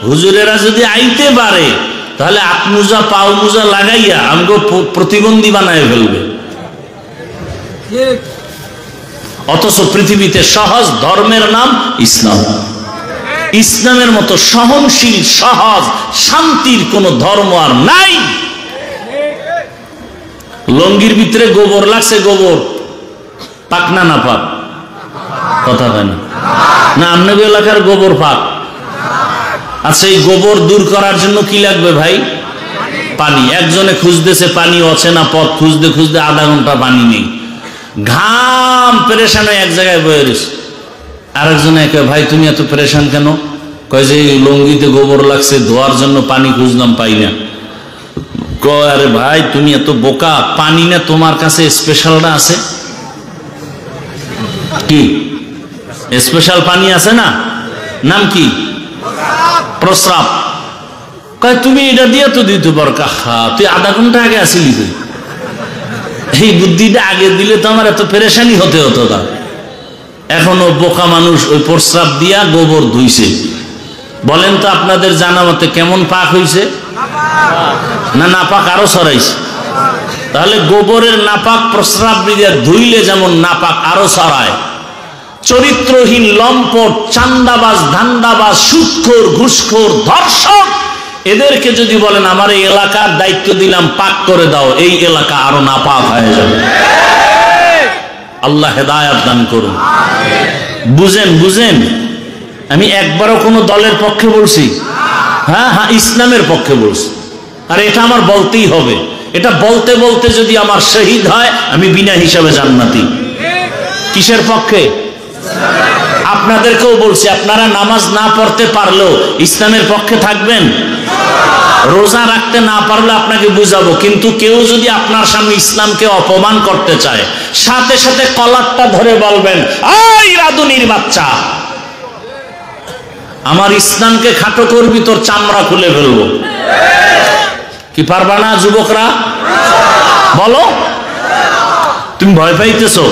হুজুরেরা যদি আইতে পারে তাহলে হাত মুজা পাও মুজা লাগাইয়া আমাকে প্রতিবন্ধী বানায় ফেলবে। অথচ পৃথিবীতে সহজ ধর্মের নাম ইসলাম। ইসলামের মতো সহনশীল, সহজ, শান্তির কোন ধর্ম আর নাই। লঙ্গির ভিতরে গোবর লাগছে, গোবর পাক না না পাক? কথা হয় না। না আপনাদের এলাকার গোবর পাক? আচ্ছা, এই গোবর দূর করার জন্য কি লাগবে ভাই? পানি। একজনে খুঁজতেছে পানি, অচেনা পথ খুঁজতে খুঁজতে আধা ঘন্টা পানি নেই, ঘাম পেরেশান হয়ে এক জায়গায় বয়ে রয়েছে। আরেকজনে একে, ভাই তুমি এত পেরেশান কেন? কয় যে লঙ্গিতে গোবর লাগছে, ধোয়ার জন্য পানি খুঁজলাম, পাই না। কয় আরে ভাই তুমি এত বোকা, পানি না তোমার কাছে স্পেশালটা আছে? কি স্পেশাল পানি আছে না? নাম কি? প্রস্রাব। কয় তুমি এটা দিয়ে তো দিতে পারো। কাহা, তুই আধা ঘন্টা আগে আসিলি, তুই এই বুদ্ধিটা আগে দিলে তো আমার এত পেরেশানি হতে হতো না। এখনো বোকা মানুষ ওই প্রস্রাব দিয়া গোবর ধুইছে। বলেন তো আপনাদের জানা মতে কেমন পাক হইছে? না নাপাক আরো ছড়াইছে? তাহলে গোবরের নাপাক প্রস্রাব দিয়া ধুইলে যেমন নাপাক আরো ছড়ায়। চরিত্রহীন, লম্পট, চান্দাবাজ, ধান্দাবাজ, সুদখোর, ঘুষখোর, ধর্ষক, এদেরকে যদি বলেন আমার এই এলাকার দায়িত্ব দিলাম, পাক করে দাও, এই এলাকা আরো নাপাক হয়ে যাবে। আল্লাহ হেদায়েত দান করুন। বুঝেন বুঝেন, আমি একবারও কোনো দলের পক্ষে বলছি? হ্যাঁ হ্যাঁ, ইসলামের পক্ষে বলছি। আর এটা আমার বলতেই হবে। এটা বলতে বলতে যদি আমার শহীদ হয়, আমি বিনা হিসাবে জান্নাতি। কিসের পক্ষে? আপনাদেরকেও বলছি, আপনারা নামাজ না পড়তে পারলেও ইসলামের পক্ষে থাকবেন। রোজা রাখতে না পারলে আপনাকে বুঝাবো, কিন্তু কেউ যদি আপনার সামনে ইসলামকে অপমান করতে চায়, সাথে সাথে কলারটা ধরে বলবেন, এই রাধুনির বাচ্চা, আমার ইসলামকে খাটো করবি, তোর চামড়া খুলে ফেলবো। কি পারবা না যুবকরা? বলো, তুমি ভয় পাইতেছো?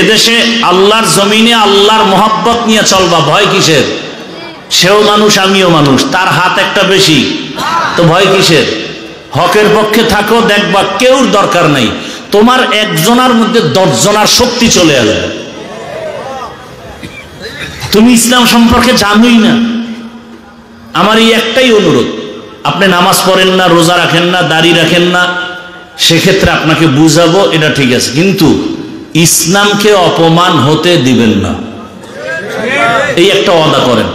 এদেশে আল্লাহর জমিনে আল্লাহর মোহাব্বত নিয়ে চলবা, ভয় কিসের? সেও মানুষ, আমিও মানুষ, তার হাত একটা বেশি, তো ভয় কিসের? হকের পক্ষে থাকো, দেখবা কেউর দরকার নাই, তোমার একজনের মধ্যে 10 জনের শক্তি চলে আসবে। তুমি ইসলাম সম্পর্কে জানোই না। আমার এই একটাই অনুরোধ, আপনি নামাজ পড়েন না, রোজা রাখেন না, দাড়ি রাখেন না, সেক্ষেত্রে আপনাকে বুঝাবো, এটা ঠিক আছে, কিন্তু ইসলামকে অপমান হতে দিবেন না। এই একটা ওয়াদা করেন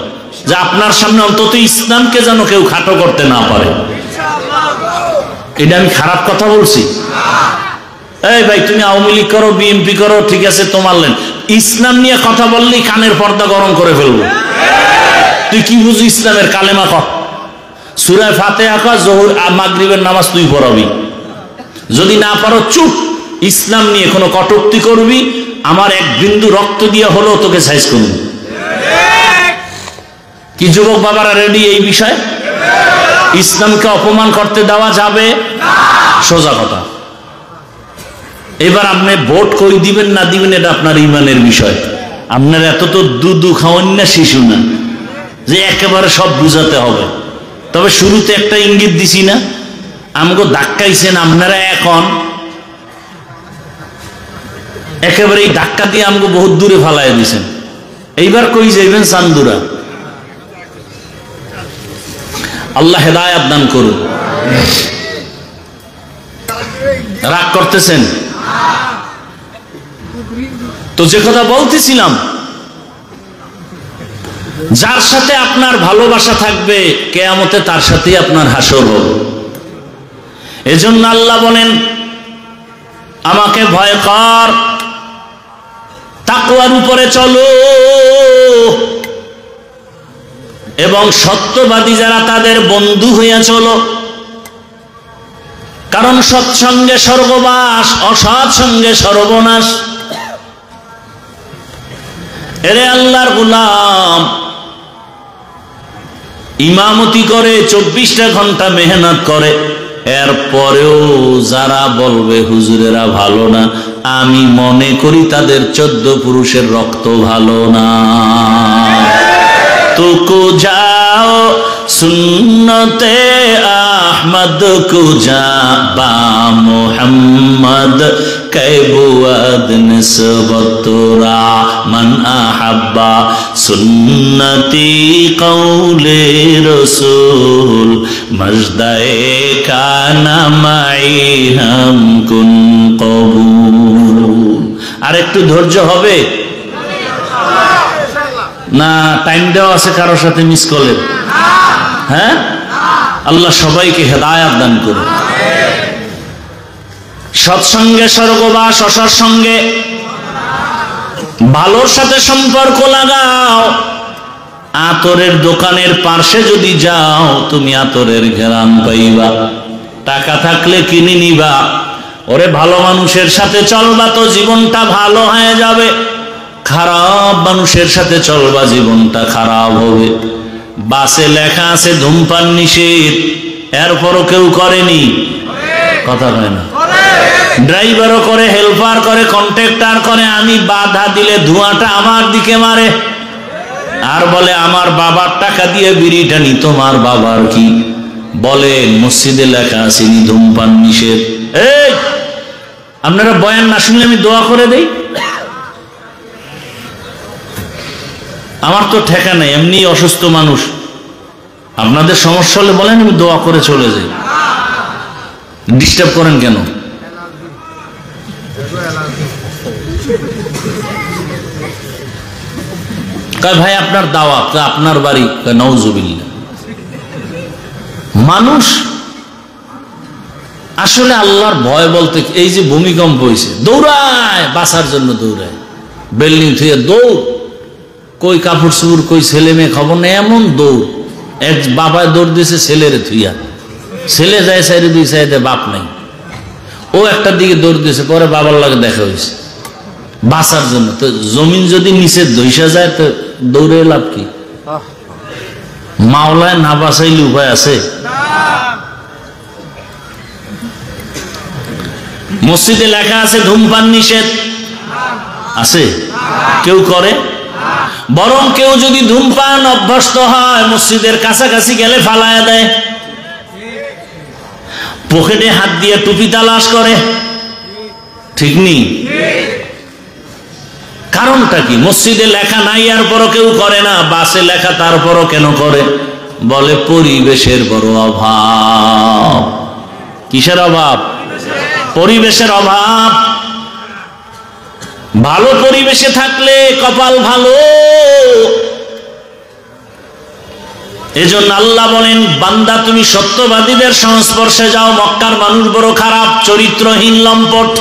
যে আপনার সামনে অন্তত ইসলামকে যেন কেউ খাটো করতে না পারে। এটা আমি খারাপ কথা বলছি? এই ভাই, তুমি আওয়ামী লীগ করো, বিএনপি করো, ঠিক আছে, তোমার লেন, ইসলাম নিয়ে কথা বললেই কানের পর্দা গরম করে ফেলবো। তুই কি বুঝি ইসলামের? কালেমা কর, সূরা ফাতিহা কর, যোহর মাগরিবের নামাজ তুই পড়াবি। যদি না পারো চুপ। ইসলাম নিয়ে কোনো কটূক্তি করবি, আমার এক বিন্দু রক্ত দিয়ে হলেও তোকে সাইজ করব। কি যুবক বাবারা রেডি এই বিষয়ে? ইসলামকে অপমান করতে দেওয়া যাবে না, সোজা কথা। এবার আপনি ভোট কই দিবেন না দিবেন, এটা আপনার ইমানের বিষয়। আপনার এত তো দুধু খাওয়ান না, শিশু না যে একেবারে সব বুঝাতে হবে। তবে শুরুতে একটা ইঙ্গিত দিছি না, আমাকে ধাক্কাইছেন আপনারা, এখন একেবারে এই ধাক্কা দিয়ে আমাকে বহুত দূরে ফালাই দিয়েছেন। এইবার কই যাইবেন? চান্দুরা। আল্লাহ হেদায়েত দান করুন। রাগ করতেছেন তো? যে কথা বলতেছিলাম, যার সাথে আপনার ভালোবাসা থাকবে কিয়ামতে তার সাথেই আপনার হাসর হবে। এজন্য আল্লাহ বলেন, আমাকে ভয় কর, তাকওয়ার উপরে চলো, এবং সত্যবাদী যারা তাদের বন্ধু হইয়া চলো। কারণ সৎসঙ্গে স্বর্গবাস, অসৎ সঙ্গে সর্বনাশ। এরে আল্লাহর গোলাম, ইমামতি করে 24টা ঘন্টা মেহনত করে, এরপরেও যারা বলবে হুজুরেরা ভালো না, আমি মনে করি তাদের 14 পুরুষের রক্ত ভালো না। তুকু যাও সুন্নতে আহমদ কুজা বা মোহাম্মদ कैबुअद निस्बतुरा मन अहब्बा सुन्नती कौले रसूल मजदाए काना माई हम कुन कबूल। আর একটু ধৈর্য হবে না? টাইম দেওয়া আছে কারোর সাথে মিস কলের? হ্যাঁ, আল্লাহ সবাইকে হেদায়েত দান করুন। সৎসঙ্গে স্বর্গবাস, অসৎ সঙ্গে ভালোর সাথে সম্পর্ক লাগাও। আতরের দোকানের পাশে যদি যাও, তুমি আতরের ঘ্রাণ পাইবা। টাকা থাকলে কিনে নিবা। ওরে ভালো মানুষের সাথে চলবা তো জীবনটা ভালো হয়ে যাবে, খারাপ মানুষের সাথে চলবা জীবনটা খারাপ হবে। বাসে লেখা আছে ধূমপান নিষেধ, এরপরও কেউ করেনি, কথা হয় না। ড্রাইভারও করে, হেল্পার করে, কন্ট্রাক্টর করে। আমি বাধা দিলে ধোঁয়াটা আমার দিকে মারে আর বলে আমার বাবার টাকা দিয়ে বিড়ি টানি। তোমার বাবার কি? বলে মসজিদে লেখা আছে ধূমপান নিষেধ। এই আপনারা বয়ান না শুনলে আমি দোয়া করে দেই? আমার তো ঠেকা নেই, এমনি অসুস্থ মানুষ। আপনাদের সমস্যা হলে বলেন, আমি দোয়া করে চলে যাই। ডিস্টার্ব করেন কেন? কয় ভাই আপনার দাওয়াত, আপনার বাড়ি, নাউজুবিল্লাহ। মানুষ আসলে আল্লাহর ভয় বলতে, এই যে ভূমিকম্প হয়েছে, দৌড়ায় বাঁচার জন্য, দৌড়ায় বিল্ডিং থেকে দৌড়, কই কাপড় চুপড়, কই ছেলে মেয়ে খবর নেই, এমন দৌড়। এক বাবায় দৌড় দিয়েছে ছেলেরে থুইয়া, ছেলে যায় সাইডে, দুই সাইডে বাপ নাই। ও একটা দিকে দৌড় দিয়েছে, পরে বাবার লাগে দেখা হয়েছে বাঁচার জন্য। তো জমিন যদি নিচে ধইসা যায় তো দৌড়ে লাভ কি? মাওলায় না বাঁচাইলে উপায় আছে? মসজিদে লেখা আছে ধূমপান নিষেধ, আছে? কেউ করে? বরং কেউ যদি ধূমপান অভ্যস্ত হয়, মসজিদের কাছাকাছি গেলে ফালায়া দেয়, পকেটে হাত দিয়ে টুপি তালাশ করে। ঠিক নেই? কারণটা কি? মসজিদে লেখা নাই আর পরও কেউ করে না, বাসে লেখা তারপরও কেন করে? বলে পরিবেশের বড় অভাব। কিসের অভাব? পরিবেশের অভাব। ভালো পরিবেশে থাকলে কপাল ভালো। এজন্য আল্লাহ বলেন, বান্দা তুমি সত্যবাদীদের সংস্পর্শে যাও। মক্কার মানুষ বড় খারাপ, চরিত্রহীন, লম্পট।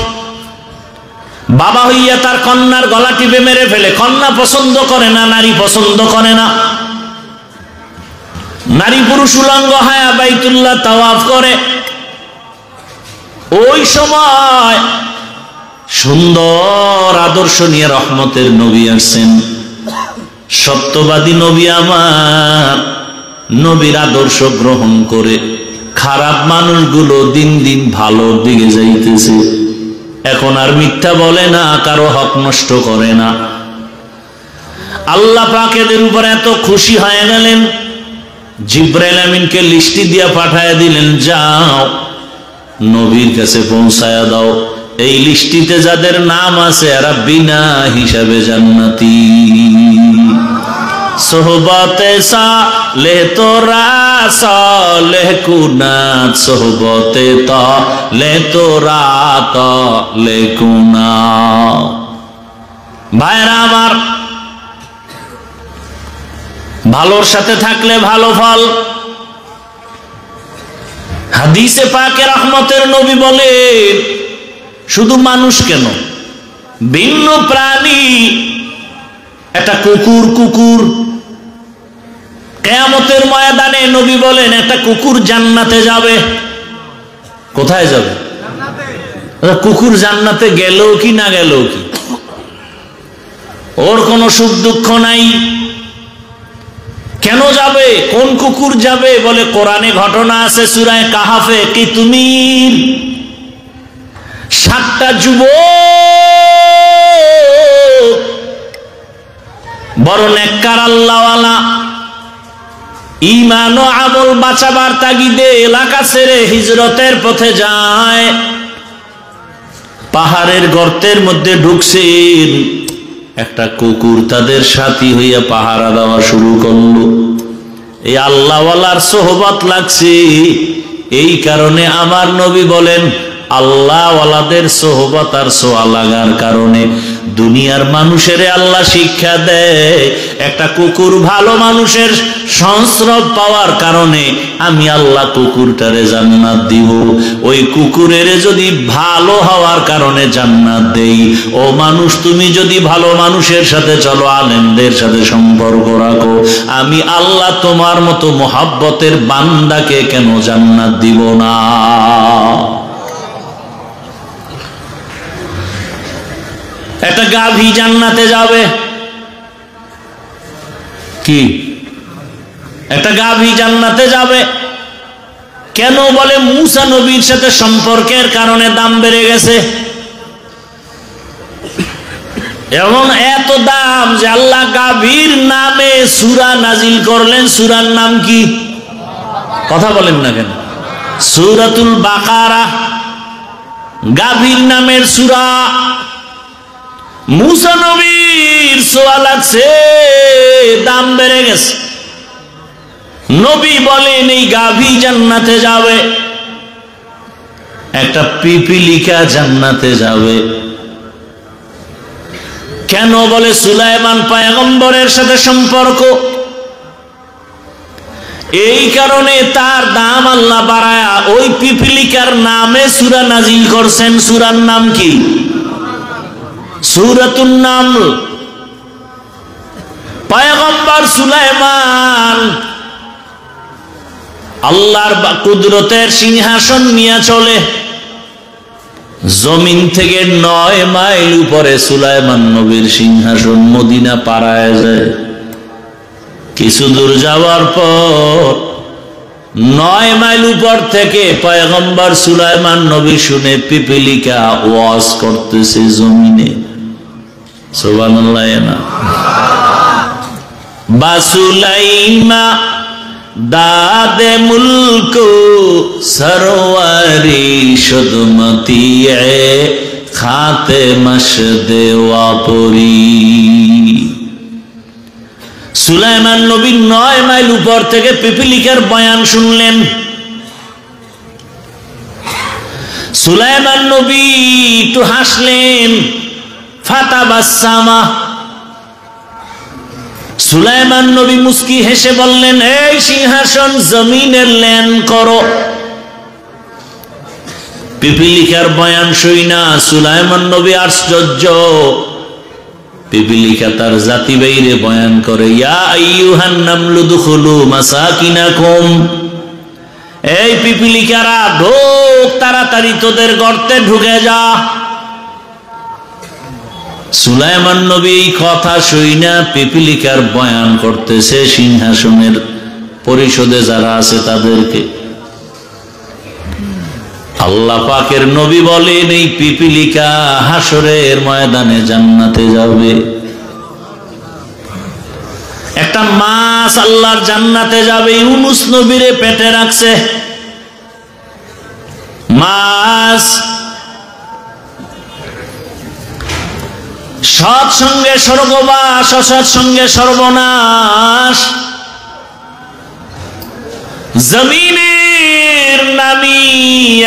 বাবা হইয়া তার কন্যার গলা টিপে মেরে ফেলে। কন্যা পছন্দ করে না, নারী পছন্দ করে না। নারী পুরুষ উলঙ্গ হয় বাইতুল্লাহ তাওয়াফ করে। ওই সময় সুন্দর আদর্শ নিয়ে রহমতের নবী আসছেন, সত্যবাদী নবী আমার। নবীর আদর্শ গ্রহণ করে খারাপ মানুষগুলো দিন দিন ভালোর দিকে যাইতেছে। এখন আর মিথ্যা বলে না, কারো হক নষ্ট করে না। আল্লাহ পাক এদের উপর এত খুশি হয়ে গেলেন, জিবরাইল আমিনকে লিস্টি দিয়া পাঠায় দিলেন, যাও নবীর কাছে পৌঁছায়া দাও, এই লিস্টিতে যাদের নাম আছে এরা বিনা হিসাবে জান্নাতি। সোহবতে লে তোরা সালেহ কুনাত সোহবতে লে তোরা লে কুনা। ভাইরা আমার, ভালোর সাথে থাকলে ভালো ফল। হাদিসে পাকে রহমতের নবী বলেন, শুধু মানুষ কেন, ভিন্ন প্রাণী, একটা কুকুর কিয়ামতের ময়দানে নবী বলেন একটা কুকুর জান্নাতে যাবে। কোথায় যাবে? কুকুর জান্নাতে গেলেও কি না গেলেও কি, ওর কোনো সুখ দুঃখ নাই। কেন যাবে? কোন কুকুর যাবে? বলে কোরআনে ঘটনা আছে সূরা কাহাফে, কি তুমি 7টা যুবক বড় নেককার আল্লাহওয়ালা, ঈমান ও আমল বাঁচাবার তাগিদে এলাকা ছেড়ে হিজরতের পথে যায়, পাহাড়ের গর্তের মধ্যে ঢুকছেন, একটা কুকুর তাদের সাথী হইয়া পাহারা দেওয়া শুরু করলো। এই আল্লাহওয়ালার সোহবত লাগছে, এই কারণে আমার নবী বলেন আল্লাহওয়ালাদের সোহবত আর সোয়া লাগার কারণে দুনিয়ার মানুষের আল্লাহ শিক্ষা দেয়, একটা কুকুর ভালো মানুষের সংস্রব পাওয়ার কারণে আমি আল্লাহ কুকুরটারে জান্নাত দিব। ওই কুকুরের যদি ভালো হওয়ার কারণে জান্নাত দেই, ও মানুষ তুমি যদি ভালো মানুষের সাথে চলো, আলেমদের সাথে সম্পর্ক রাখো, আমি আল্লাহ তোমার মতো মোহাব্বতের বান্দাকে কেন জান্নাত দিব না? একটা গাভী জান্নাতে যাবে, কি একটা গাভী জান্নাতে যাবে কেন? বলে মুসা নবীর সাথে সম্পর্কের কারণে দাম বেড়ে গেছে। এমন এত দাম যে আল্লাহ গাভীর নামে সূরা নাজিল করলেন। সূরার নাম কি? কথা বলেন না কেন? সূরাতুল বাকারা, গাভীর নামের সূরা। মুসা নবীর সোয়াল আছে, দাম বেড়ে গেছে। নবী বলেন এই গাভী জান্নাতে যাবে, একটা পিপিলিকা জান্নাতে যাবে। কেন? বলে সুলাইমান পয়গম্বরের সাথে সম্পর্ক, এই কারণে তার দাম আল্লাহ বাড়ায়া ওই পিপিলিকার নামে সূরা নাজিল করছেন। সূরার নাম কি? সূরাতুন নামল। পয়গম্বর সুলাইমান আল্লাহর কুদরতের সিংহাসন নিয়ে চলে, জমিন থেকে 9 মাইল উপরে সুলাইমান নবীর সিংহাসন, মদিনা পাড়ায় যায়। কিছু দূর যাওয়ার পর 9 মাইল উপর থেকে পয়গম্বর সুলাইমান নবী শুনে পিপিলিকা ওয়াজ করতেছে জমিনে। সুবহানাল্লাহ না? বাসুলাইমা দাদে মুলক সরওয়ারি শুদমতি খাতে মশদে ওয়াপরি। সুলাইমান নবী 9 মাইল উপর থেকে পিপিলিকার বয়ান শুনলেন। সুলাইমান নবী একটু হাসলেন, ফাতাবাসসামা। সুলাইমান নবী মুস্কি হেসে বললেন, এই সিংহাসন জমিনের লেন করো। পিপিলিকার বয়ান শুইনা সুলাইমান নবী আশ্চর্য। পিপিলিকা তার জাতি বাইরে বয়ান করে, ইয়া আইয়ুহান নামলু দুখুলু মাসাকিনাকুম। এই পিপিলিকারা ঢোক, তাড়াতাড়ি তোদের গর্তে ঢুকে যা। সুলাইমান নবী এই কথা শুইনা পিপিলিকার বয়ান করতেছে সিংহাসনের পরিষদে যারা আছে তাদেরকে। আল্লাহ পাকের নবী বলেন এই পিপিলিকা হাসরের ময়দানে জান্নাতে যাবে। একটা মাছ আল্লাহর জান্নাতে যাবে, ইউনুস নবীরে পেটে রাখছে। মাছ সৎসঙ্গে স্বর্গবাস, অসৎ সঙ্গে সর্বনাশ। জমিনের নামি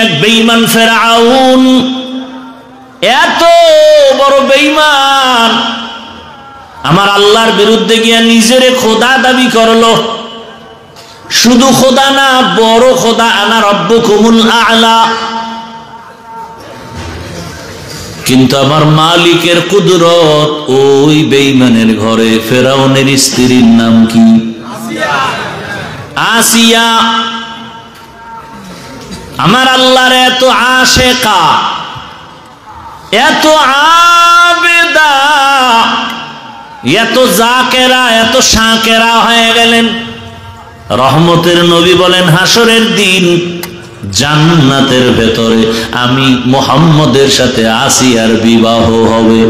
এক বেঈমান ফেরাউন, এত বড় বেঈমান, আমার আল্লাহর বিরুদ্ধে গিয়া নিজেরে খোদা দাবি করলো। শুধু খোদা না, বড় খোদা, আনা রব্বুকুমুল আ'লা। কিন্তু আমার মালিকের কুদরত, ওই বেঈমানের ঘরে ফেরাউনের স্ত্রীর নাম কি? আসিয়া। আমার আল্লাহর এত আশেকা, এত আবেদা, এত জাকেরা, এত শাকেরা হয়ে গেলেন। রহমতের নবী বলেন, হাসরের দিন জান্নাতের ভেতরে আমি মুহাম্মদের সাথে আসিয়ার বিবাহ হবে।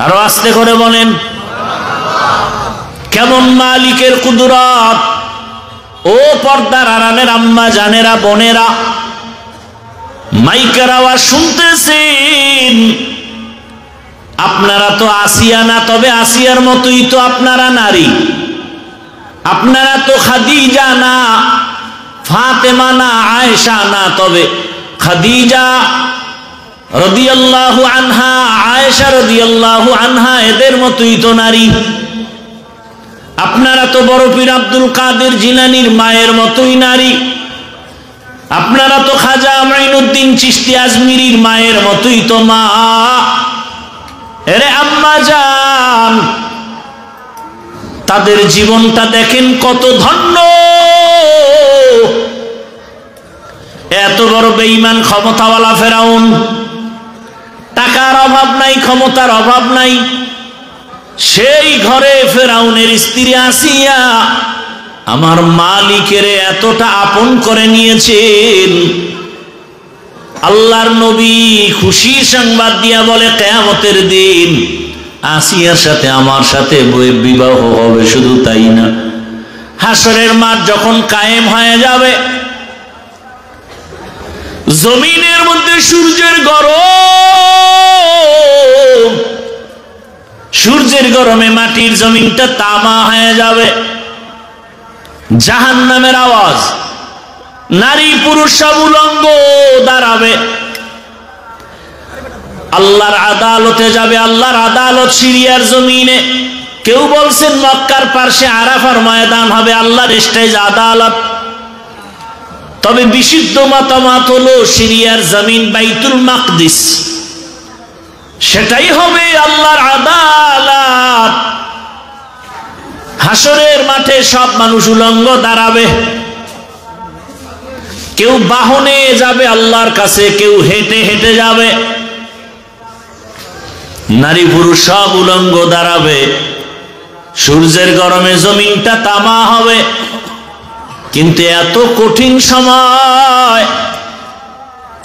আরো আস্তে করে বলেন, কেমন মালিকের কুদরত! ও পর্দার আড়ালের আম্মা জানেরা, বোনেরা, মাইকের আওয়াজ শুনতেছেন। আপনারা তো আসিয়া না, তবে আসিয়ার মতোই তো আপনারা নারী। আপনারা তো খাদিজা না, ফাতেমা না, আয়েশা না, তবে খাদিজা রাদিয়াল্লাহু আনহা, আয়েশা রাদিয়াল্লাহু আনহা, এদের মতোই তো নারী। আপনারা তো বড় পীর আব্দুল কাদের জিলানীর মায়ের মতোই নারী। আপনারা তো খাজা মাইনুদ্দিন চিশতি আজমিরির মায়ের মতোই তো মা। এরে আম্মা জান, তাদের জীবনটা দেখেন কত ধন্য। এত বড় বেঈমান ক্ষমতাওয়ালা ফেরাউন, টাকার অভাব নাই, ক্ষমতার অভাব নাই, সেই ঘরে ফেরাউনের স্ত্রী আসিয়া আমার মালিকের এতটা আপন করে নিয়েছেন। আল্লাহর নবী খুশির সংবাদ দিয়া বলে, কিয়ামতের দিন আসিয়ার সাথে আমার সাথে বিবাহ হবে। শুধু তাই না, হাসরের মাঠ যখন কায়েম হয়ে যাবে, জমিনের মধ্যে সূর্যের গরম, সূর্যের গরমে মাটির জমিনটা তামা হয়ে যাবে। জাহান্নামের আওয়াজ, নারী পুরুষ সব উলঙ্গ দাঁড়াবে। আল্লাহর আদালতে যাবে। আল্লাহর আদালত সিরিয়ার জমিনে। কেউ বলছেন মক্কার পার্শ্বে আরাফার ময়দান হবে আল্লাহর স্টেজ আদালত। তবে বিশুদ্ধ মতামত হলো সিরিয়ার জমিন বাইতুল মাকদিস, সেটাই হবে আল্লাহর আদালত। হাসরের মাঠে সব মানুষ উলঙ্গ দাঁড়াবে। কেউ বাহনে যাবে আল্লাহর কাছে, কেউ হেঁটে হেঁটে যাবে। নারী পুরুষ সব উলঙ্গ দাঁড়াবে। সূর্যের গরমে জমিনটা তামা হবে। কিন্তু এত কঠিন সময়,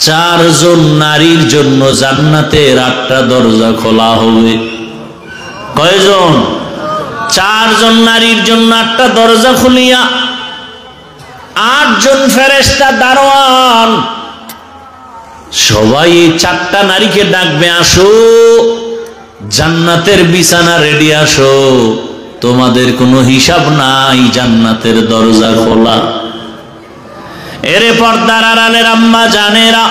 4 জন নারীর জন্য জান্নাতের 8টা দরজা খোলা হবে। কয়জন? 4 জন নারীর জন্য 8টা দরজা খুলিয়া 8 জন ফেরেশতা দারোয়ান সবাই 4টা নারীকে ডাকবে, আসো জান্নাতের বিছানা রেডি, আসো, তোমাদের কোনো হিসাব নাই, জান্নাতের দরজা খোলা। এরে পর্দার আড়ালের আম্মা জানেরা,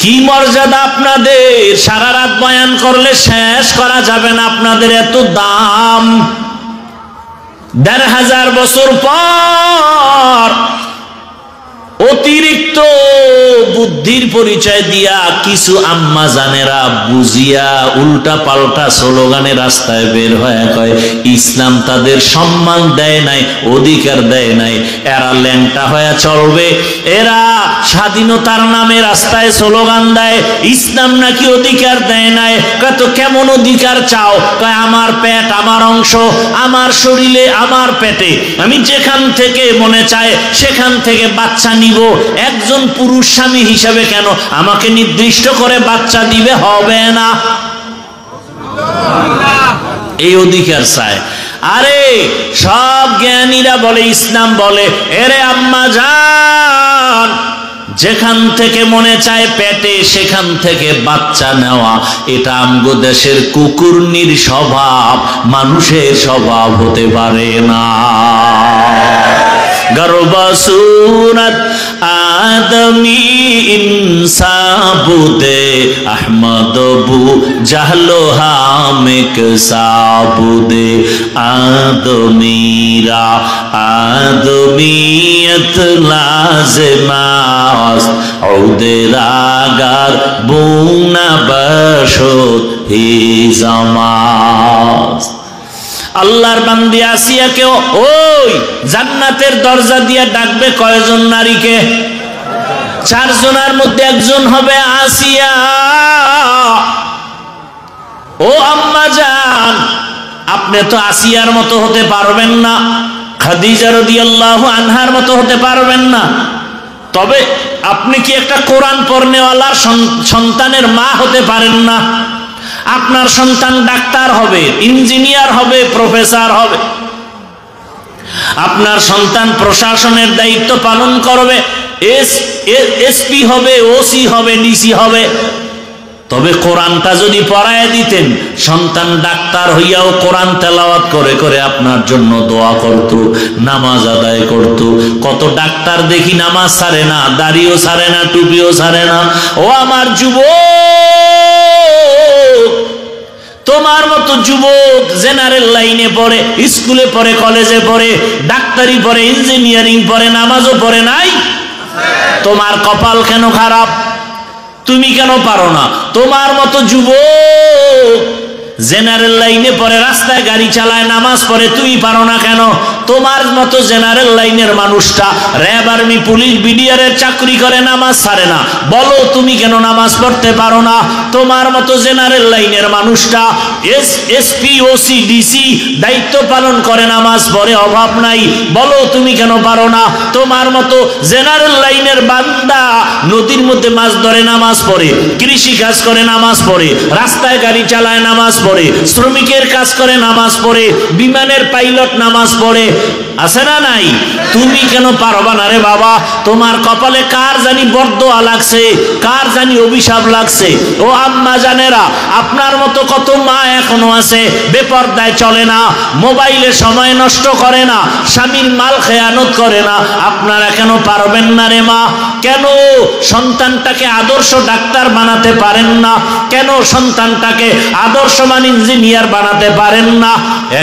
কি মর্যাদা আপনাদের! সারা রাত বয়ান করলে শেষ করা যাবে না। আপনাদের এত দাম। 1500 বছর পর অতিরিক্ত বুদ্ধির পরিচয় দিয়া কিছু আম্মা জানেরা বুঝিয়া উল্টা পাল্টা স্লোগানে রাস্তায় বের হয়ে কয় ইসলাম তাদের সম্মান দেয় নাই, অধিকার দেয় নাই, এরা ল্যাংটা হয়ে চলবে, এরা স্বাধীনতার নামে রাস্তায় স্লোগান দেয়, ইসলাম নাকি অধিকার দেয় নাই। কয় তো কেমন অধিকার চাও? কয় আমার পেট, আমার অংশ, আমার শরীরে, আমার পেটে আমি যেখান থেকে মনে চায় সেখান থেকে বাচ্চা নিব। একজন পুরুষ স্বামী হিসাবে কেন আমাকে নির্দিষ্ট করে বাচ্চা দিবে? হবে না। এই অধিকার চায়। আরে সব জ্ঞানীরা বলে, ইসলাম বলে, এরে আম্মা জান, যেখান থেকে মনে চায় পেটে সেখান থেকে বাচ্চা নেওয়া, এটা আমগো দেশের কুকুরনির স্বভাব, মানুষের স্বভাব হতে পারে না। গর্বা সুরত আদমি ইনসাবুদে আহমদ বু জাহলো হামিক সাবুদে আদমিরা আদমিয়ত লাজমাস ঔদেরাগার বুনা বশত হি জামাস। আল্লাহর বান্দি আসিয়াকে ওই জান্নাতের দরজা দিয়ে ডাকবে কয়জন নারীকে? 4 জনের মধ্যে একজন হবে আসিয়া। ও আম্মা জান, আপনি তো আসিয়ার মতো হতে পারবেন না, খাদিজা রাদিয়াল্লাহু আনহার মতো হতে পারবেন না, তবে আপনি কি একটা কোরআন পড়নেওয়ালার সন্তানের মা হতে পারেন না? আপনার সন্তান ডাক্তার হবে, ইঞ্জিনিয়ার হবে, প্রফেসর হবে, আপনার সন্তান প্রশাসনের দায়িত্ব পালন করবে, এসপি হবে, ওসি হবে, ডিসি হবে। তবে কোরআনটা যদি পড়ায় দিতেন, সন্তান ডাক্তার হইয়াও কোরআন তেলাওয়াত করে করে আপনার জন্য দোয়া করত, নামাজ আদায় করত। কত ডাক্তার দেখি নামাজ ছাড়ে না, দাড়িও ছাড়ে না, টুপিও ছাড়ে না। ও আমার যুবক, তোমার মতো যুবক জেনারেল লাইনে পড়ে, স্কুলে পড়ে, কলেজে পড়ে, ডাক্তারি পড়ে, ইঞ্জিনিয়ারিং পড়ে, নামাজও পড়ে নাই। তোমার কপাল কেন খারাপ? তুমি কেন পারো না? তোমার মতো যুবক জেনারেল লাইনে পড়ে, রাস্তায় গাড়ি চালায়, নামাজ পড়ে, তুমি পারো না কেন? তোমার মতো জেনারেল লাইনের মানুষটা র্যাব, আর্মি, পুলিশ, বিডিআরের চাকরি করে, নামাজ ছাড়ে না, বলো তুমি কেন নামাজ পড়তে পারো না? তোমার মতো জেনারেল লাইনের মানুষটা এসপি, ওসি, ডিসি দায়িত্ব পালন করে, নামাজ পড়ে, অভাব নাই, বলো তুমি কেন পারো না? তোমার মতো জেনারেল লাইনের বান্দা নদীর মধ্যে মাছ ধরে, নামাজ পড়ে, কৃষি কাজ করে, নামাজ পড়ে, রাস্তায় গাড়ি চালায়, নামাজ পড়ে, শ্রমিকের কাজ করে, নামাজ পড়ে, বিমানের পাইলট নামাজ পড়ে, আছে না নাই? তুমি কেন পারবা না রে বাবা? তোমার কপালে কার জানি বরদোয়া লাগছে, কার জানি অভিশাপ লাগছে। ও আম্মা জানেরা, আপনার মতো কত মা এখনো আছে বেপরদায় চলে না, মোবাইলে সময় নষ্ট করে না, স্বামীর মাল খেয়ানত করে না। আপনারা কেন পারবেন না রে মা? কেন সন্তানটাকে আদর্শ ডাক্তার বানাতে পারেন না? কেন সন্তানটাকে আদর্শবান ইঞ্জিনিয়ার বানাতে পারেন না?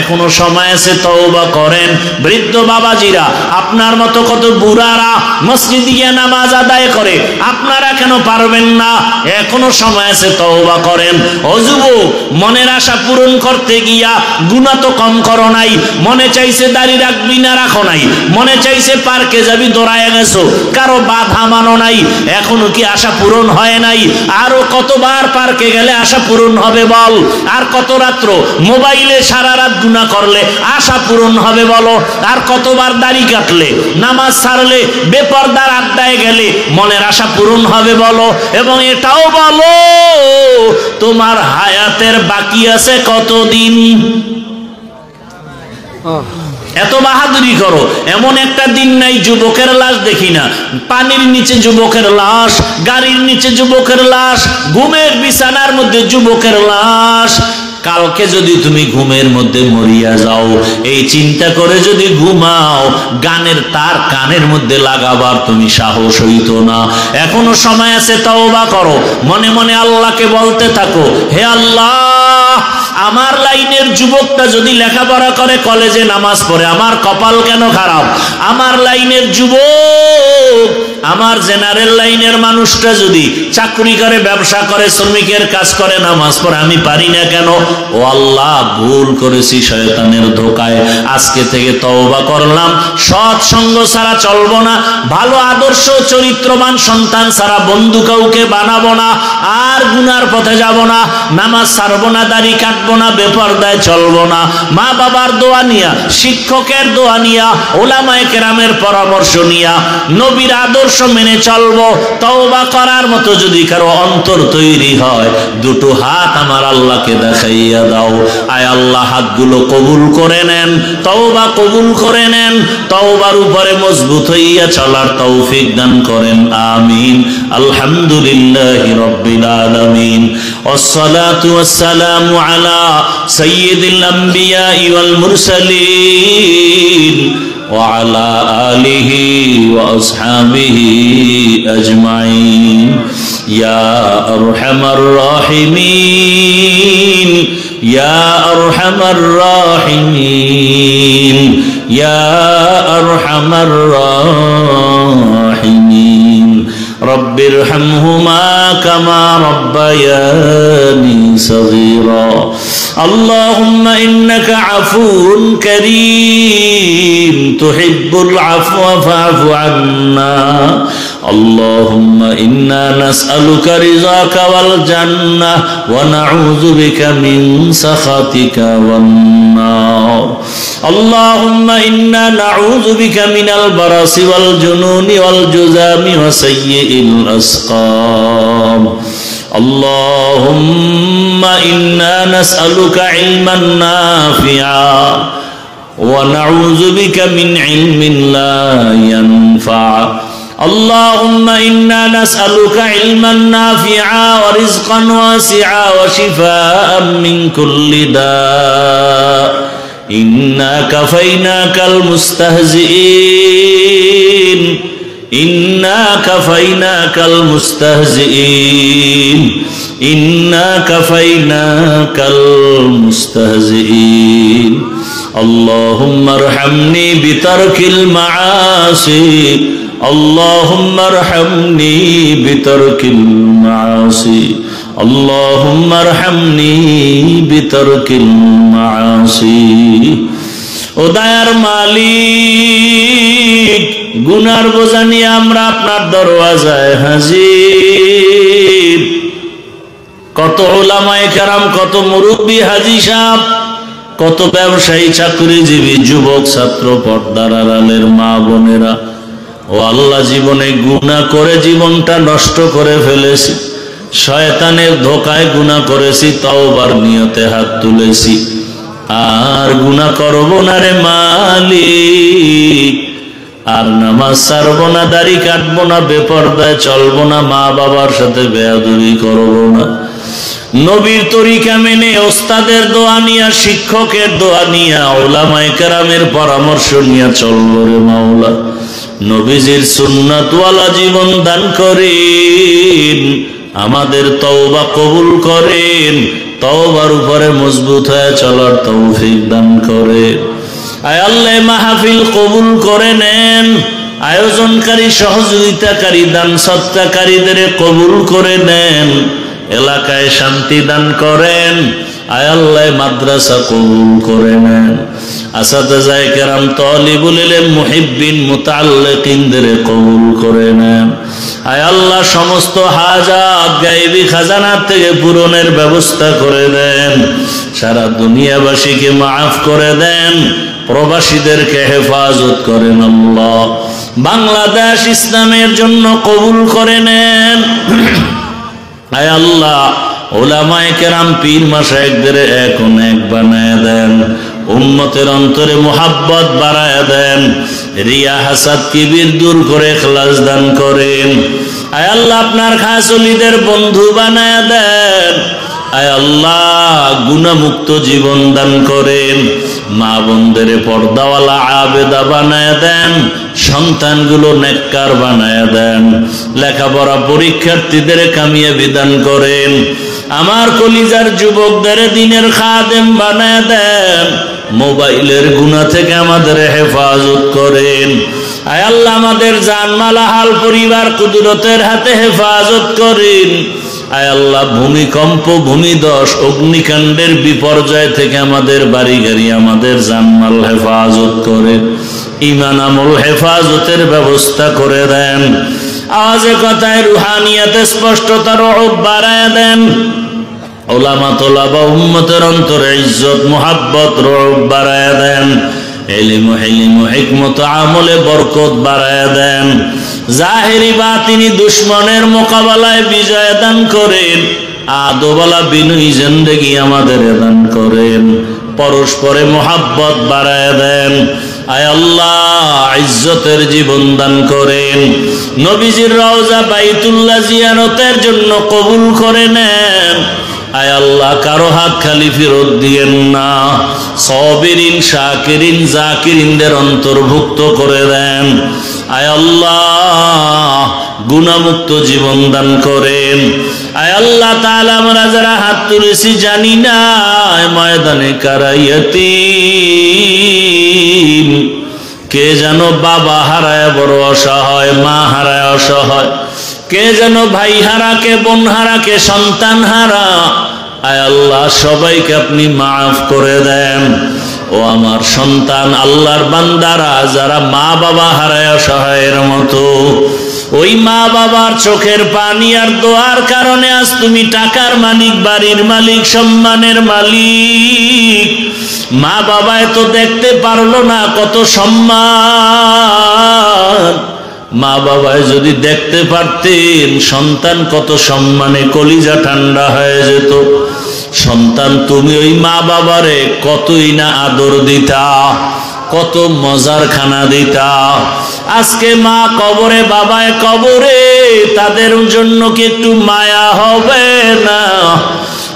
এখনো সময় আছে, তওবা করেন। বৃদ্ধ বাবাজিরা, আপনার মতো কত বুড়ারা মসজিদে গিয়ে নামাজ আদায় করে, আপনারা কেন পারবেন না? এখনো সময় আছে, তওবা করেন। ও যুবক, মনের আশা পূরণ করতে গিয়া গুনাহ তো কম করো নাই, মনে চাইছে দাড়ি রাখবি না, রাখো নাই, মনে চাইছে পার্কে যাবি, দৌড়ায় গেছো, কারো বাধা মানো নাই, এখনো কি আশা পূরণ হয় নাই? আরো কতবার পার্কে গেলে আশা পূরণ হবে বল? আর কত রাত্র মোবাইলে সারা রাত গুনাহ করলে আশা পূরণ হবে বলো? আর কতবার দাড়ি কাটলে, নামাজ ছাড়লে, বেপরদার আড্ডায় গেলে মনের আশা পূরণ হবে বলো? এবং এটাও বলো, তোমার হায়াতের বাকি আছে কতদিন? এত বাহাদুরি করো, এমন একটা দিন নাই যুবকের লাশ দেখি না। পানির নিচে যুবকের লাশ, গাড়ির নিচে যুবকের লাশ, ঘুমের বিছানার মধ্যে যুবকের লাশ। কালকে যদি তুমি ঘুমের মধ্যে মরিয়া যাও, এই চিন্তা করে যদি ঘুমাও, গানের তার কানের মধ্যে লাগাবার তুমি সাহস হইত না। এখনো সময় আছে, তওবা করো। মনে মনে আল্লাহকে বলতে থাকো, হে আল্লাহ, আমার লাইনের যুবকটা যদি লেখাপড়া করে, কলেজে নামাজ পড়ে, আমার কপাল কেন খারাপ? আমার লাইনের যুবক, আমার জেনারেল লাইনের মানুষটা যদি চাকরি করে, ব্যবসা করে, শ্রমিকের কাজ করে, নামাজ পড়ে, আমি পারি না কেন? ও আল্লাহ, ভুল করেছি শয়তানের ধোকায়, আজকে থেকে তওবা করলাম, সৎ সঙ্গ ছাড়া চলবো না, ভালো আদর্শ চরিত্রবান সন্তান ছাড়া বন্ধু কাউকে বানাবো না, আর গুনার পথে যাব না, নামাজ ছাড়বো না, দাড়ি কাটবো না, বেপরদায় চলবো না। মা বাবার দোয়া নিয়া, শিক্ষকের দোয়া নিয়া, ওলামায়ে কেরামের পরামর্শ নিয়া, নবী নবীর আদর্শ মেনে চলবো। তওবা করার মতো যদি কারো অন্তর তৈরি হয়, দুটো হাত আমার আল্লাহকে দেখাইয়া দাও। আয় আল্লাহ, হাতগুলো কবুল করে নেন, তওবা কবুল করে নেন, তওবার উপরে মজবুত হইয়া চলার তৌফিক দান করেন। আমিন। আলহামদুলিল্লাহি রাব্বিল আলামিন। ওয়াসসালাতু ওয়াসসালামু আলা সাইয়্যিদিল আমবিয়া ওয়াল মুরসালিন ওয়া আলা আলিহি ওয়া আসহাবিহি আজমাইন। ইয়া আরহামার রাহিমিন, ইয়া আরহামার রাহিমিন, ইয়া আরহামার রাহিমিন। রব্বিরহামহুমা কামা রব্বায়ানি সগীরা। আল্লাহুম্মা ইন্নাকা আফুউন কারীম তুহিব্বুল আফওয়া ফা'ফু আন্না। আল্লাহুম্মা ইন্না নাসআলুকা রিযাকা ওয়াল জান্নাহ ওয়া নাউযু বিকা মিন সাখাতিকা ওয়ান নার। আল্লাহুম্মা ইন্না নাউযু বিকা মিনাল বারাসি ওয়াল জুনুনি ওয়াল জুযামি ওয়া সাইয়্যিল আসকাম। আল্লাহুম্মা ইন্না নাসআলুকা ইলমান নাফিআ ওয়া নাউযু বিকা মিন ইলমিন লা ইয়ানফা। اللهم إنا نسألك علما نافعا ورزقا واسعا وشفاء من كل داء إنا كفيناك المستهزئين إنا كفيناك المستهزئين إنا كفيناك المستهزئين اللهم ارحمني بترك المعاصي اللهم ارحمني بترك المعاصي اللهم ارحمني بترك المعاصي। ও দয়ার মালিক, গুনার বোঝা নিয়ে আমরা আপনার দরওয়াজায় হাজির। কত উলামায়ে কেরাম, কত মুরব্বী হাজী সাহেব, কত ব্যবসায়ী, চাকরিজীবী, যুবক, ছাত্র, পর্দার আড়ালের মা বোনেরা, ও আল্লাহ, জীবনে গুনাহ করে জীবনটা নষ্ট করে ফেলেছি, শয়তানের ধোকায় গুনাহ করেছি, তওবার নিয়তে হাত তুলেছি, আর গুনাহ করব না রে মালিক, আর নামাজ ছাড়বো না, দাড়ি কাটবো না, বেপরদায় চলবো না, মা বাবার সাথে বেয়াদবি করবো না, নবীর তরিকা মেনে ওস্তাদের দোয়া নিয়া, শিক্ষকের দোয়া নিয়া, উলামায়ে কেরামের পরামর্শ নিয়া চলবো রে মাওলা। নবীজির সুন্নাতওয়ালা জীবন দান করেন, আমাদের তওবা কবুল করেন, তওবার উপরে মজবুত হয়ে চলার তৌফিক দান করেন। আয় আল্লাহ, মাহফিল কবুল করে নেন, আয়োজনকারী, সহযোগিতাকারী, দান সৎকারীদের কবুল করে নেন, এলাকায় শান্তি দান করেন। আয় আল্লাহ, মাদ্রাসা কবুল করে নেন, আসাতিজায়ে কেরাম, তালিবুল ইলম, মুহিব্বিন, মুতাআল্লিকিনদের কবুল করে নেন। আয় আল্লাহ, সমস্ত হাজাত গায়বী খাজানা থেকে পূরণের ব্যবস্থা করে দেন, সারা দুনিয়াবাসীকে মাফ করে দেন, প্রবাসীদেরকে হেফাজত করেন। আল্লাহ, বাংলাদেশ ইসলামের জন্য কবুল করে নেন। আয় আল্লাহ, উলামায়ে কেরাম, পীর মাশায়েখদের এখন এক বানায় দেন, উম্মতের অন্তরে মুহাব্বত বাড়ায় দেন, রিয়া হাসাদ কিবির দূর করে ইখলাস দান করেন। আয় আল্লাহ, আপনার খাস ওলিদের বন্ধু বানায় দেন। আয় আল্লাহ, গুনাহমুক্ত জীবন দান করেন, মা বোনদের পর্দাওয়ালা আবেদা বানায় দেন, সন্তানগুলো নেককার বানায় দেন, লেখাপড়া পরীক্ষার্থীদের কামিয়াবি দান করেন, আমার কলিজার যুবকদের দ্বীনের খাদেম বানায় দেন, মোবাইলের গুনাহ থেকে আমাদের হেফাজত করেন। আয় আল্লাহ, আমাদের জানমাল, হাল, পরিবার কুদরতের হাতে হেফাজত করেন। আয় আল্লাহ, ভূমিকম্প, ভূমিধস, অগ্নিকাণ্ডের বিপর্যয় থেকে আমাদের বাড়ি গাড়ি, আমাদের জানমাল হেফাজত করেন, ঈমান আমল হেফাজতের ব্যবস্থা করে দেন। আওয়াজে কথায় রুহানিয়াতে স্পষ্টতার রূপ বাড়ায় দেন, উলামা তোলাবা উম্মতের অন্তরে ইজ্জত মুহাব্বত রূপ বাড়ায় দেন। ইলম হিলম হিকমত আমলে বরকত বাড়ায় দেন। জাহেরি বাতিনি দুশ্মনের মোকাবেলায় বিজয় দান করেন। আদোবালা বিনয়ী জিন্দেগি আমাদের দান করেন। পরস্পরে মোহাব্বত বাড়ায় দেন। আয় আল্লাহ ইজ্জতের জীবন দান করেন। নবীজির রওজা বাইতুল্লাহ জিয়ারতের জন্য কবুল করে নেন। আয় আল্লাহ কারো হাত খালি ফেরত দিয়েন না। সাবিরিন শাকিরিন জাকিরিনদের অন্তর্ভুক্ত করে দেন। আয় আল্লাহ গুনাহমুক্ত জীবন দান করেন। আয় আল্লাহ তাআলা আমরা যারা হাত তুলেছি জানি না ময়দানে কারা ইয়াতীম, কে যেন বাবা হারায় বড় অসহায়, মা হারায় অসহায়, কে যেন ভাই হারা, কে বোন হারা, কে সন্তান হারা। আয় আল্লাহ সবাইকে আপনি মাফ করে দেন। ও আমার সন্তান আল্লাহর বান্দারা যারা মা বাবা হারায় অসহায়ের মতো, ওই মা বাবার চোখের পানি আর দোয়ার কারণে আজ তুমি টাকার মালিক, বাড়ির মালিক, সম্মানের মালিক। মা বাবায় তো দেখতে পারলো না কত সম্মান। মা বাবায় যদি দেখতে পারতেন সন্তান কত সম্মানে কলিজা ঠান্ডা হয়ে যেত। সন্তান তুমি ওই মা বাবারে কতই না আদর দিতা, কত মজার খানা দিতা। আজকে মা কবরে, বাবায় কবরে, তাদের জন্য কি একটু মায়া হবে না?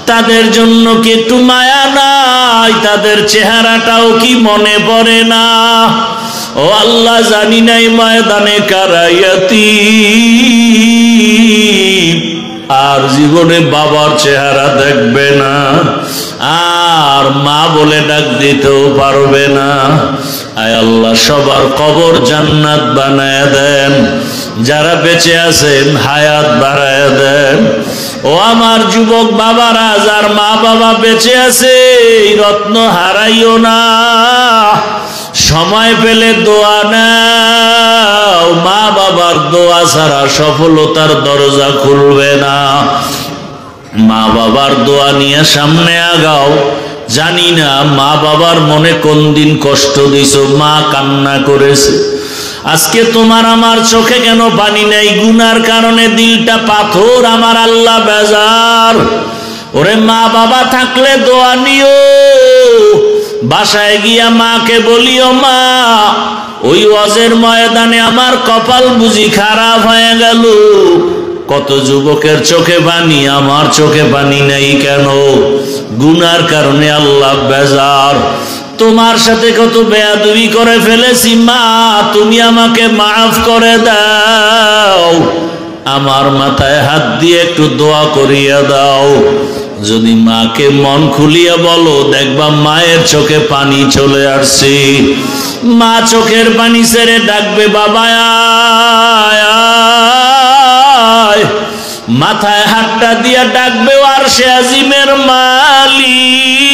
তাদের জন্য কি একটু মায়া নাই? তাদের চেহারাটাও কি মনে পড়ে না? ও আল্লাহ জানি নাই ময়দানে কারা ইয়াতীম, আর জীবনে বাবার চেহারা দেখবে না, আর মা বলে ডাক দিতেও পারবে না। আয় আল্লাহ সবার কবর জান্নাত বানায় দেন। যারা বেঁচে আছেন হায়াত বাড়ায় দেন। ও আমার যুবক বাবারা, যার মা বাবা বেঁচে আছে এই রত্ন হারাইও না। সময় পেলে দোয়া নাও। মা বাবার দোয়া ছাড়া সফলতার দরজা খুলবে না। মা বাবার দোয়া নিয়ে সামনে আগাও। জানি না মা বাবার মনে কোন দিন কষ্ট দিছো, মা কান্না করেছে। আজকে তোমার আমার চোখে কেন পানি নাই? গুনার কারণে দিলটা পাথর, আমার আল্লাহ বেজার। ওরে মা বাবা থাকলে দোয়া নিও। বাসায় গিয়া মাকে বলিও, মা ওই ওয়াজের ময়দানে আমার কপাল বুঝি খারাপ হয়ে গেল। কত যুবকের চোখে পানি, আমার চোখে পানি নেই কেন? গুনার কারণে আল্লাহ বেজার। তোমার সাথে কত বেয়াদবি করে ফেলেছি, মা তুমি আমাকে মাফ করে দাও। আমার মাথায় হাত দিয়ে একটু দোয়া করিয়া দাও। যদি মাকে মন খুলিয়া বলো, দেখবা মায়ের চোখে পানি চলে আসছে। মা চোখের পানি ছেড়ে ডাকবে, বাবা আয়। মাথায় হাতটা দিয়া ডাকবে, আরশে আজিমের মালিক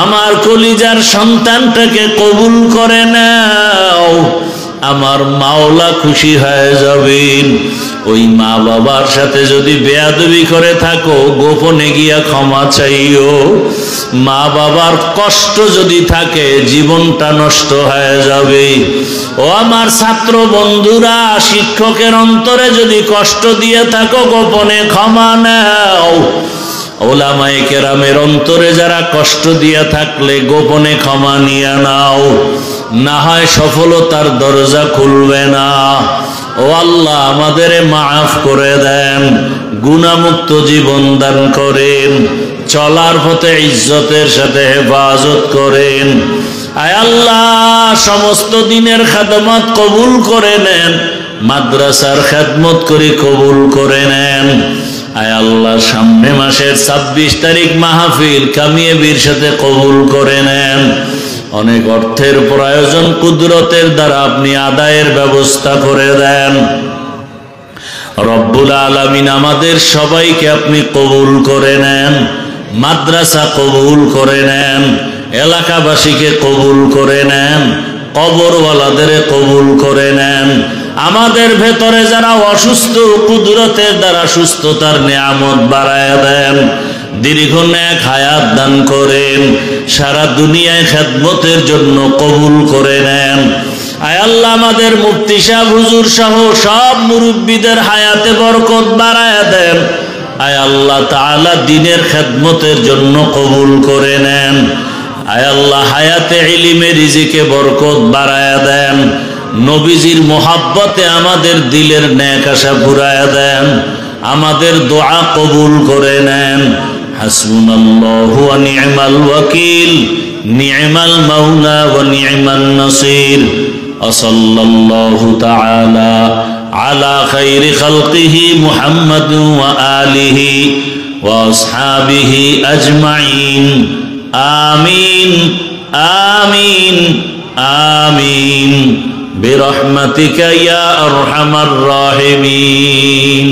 আমার কলিজার সন্তানটাকে কবুল করে নাও। আমার মাওলা খুশি হয়ে যাবেন। ওই মা বাবার সাথে যদি বেয়াদবি করে থাকো, গোপনে গিয়া ক্ষমা চাইও। মা বাবার কষ্ট যদি থাকে, জীবনটা নষ্ট হয়ে যাবে। ও আমার ছাত্র বন্ধুরা, শিক্ষকের অন্তরে যদি কষ্ট দিয়ে থাকো, গোপনে ক্ষমা নাও। ওলামায়ে কেরামের অন্তরে যারা কষ্ট দিয়া থাকলে গোপনে ক্ষমা নিয়ে নাও, না হয় সফলতার দরজা খুলবে না। ও আল্লাহ আমাদের মাফ করে দেন, গুনাহমুক্ত জীবন দান করেন, চলার পথে ইজ্জতের সাথে হেফাজত করেন। আয় আল্লাহ সমস্ত দিনের খেদমত কবুল করে নেন, মাদ্রাসার খেদমত করে কবুল করে নেন। আয় আল্লাহ সামনে মাসের 26 তারিখ মাহফিল কামিয়াবির সাথে কবুল করে নেন। অনেক অর্থের প্রয়োজন, কুদরতের দ্বারা আপনি আদায়ের ব্যবস্থা করে দেন। রব্বুল আলামিন আমাদের সবাইকে আপনি কবুল করে নেন, মাদ্রাসা কবুল করে নেন, এলাকাবাসীকে কবুল করে নেন, কবরওয়ালাদের কবুল করে নেন। আমাদের ভেতরে যারা অসুস্থ, কুদরতের দ্বারা সুস্থতার নিয়ামত বাড়ায় দেন। দীর্ঘ নেক হায়াত দান করেন, সারা দুনিয়ায় খেদমতের জন্য কবুল করে নেন। আয় আল্লাহ আমাদের মুফতি সাহেব হুজুর সহ সব মুরব্বীদের হায়াতে বরকত বাড়ায়া দেন। আয় আল্লাহ তাআলা দ্বীনের খেদমতের জন্য কবুল করে নেন। আয় আল্লাহ হায়াতে ইলমে রিজিকে বরকত বাড়ায়া দেন। নবীজির মোহাব্বতে আমাদের দিলের নেক আশা পুরায়া দেন। আমাদের দোয়া কবুল করে নেন। হাসবুনাল্লাহু ওয়া নি'মাল ওয়াকিল, নি'মাল মাওলা ওয়া নি'মান নাসির। সাল্লাল্লাহু তাআলা আলা খাইরি খালকিহি মুহাম্মাদ ওয়া আলিহি ওয়া আসহাবিহি আজমাইন। আমিন আমিন আমিন বিরহমাতিকা ইয়া আরহামার রাহিমিন।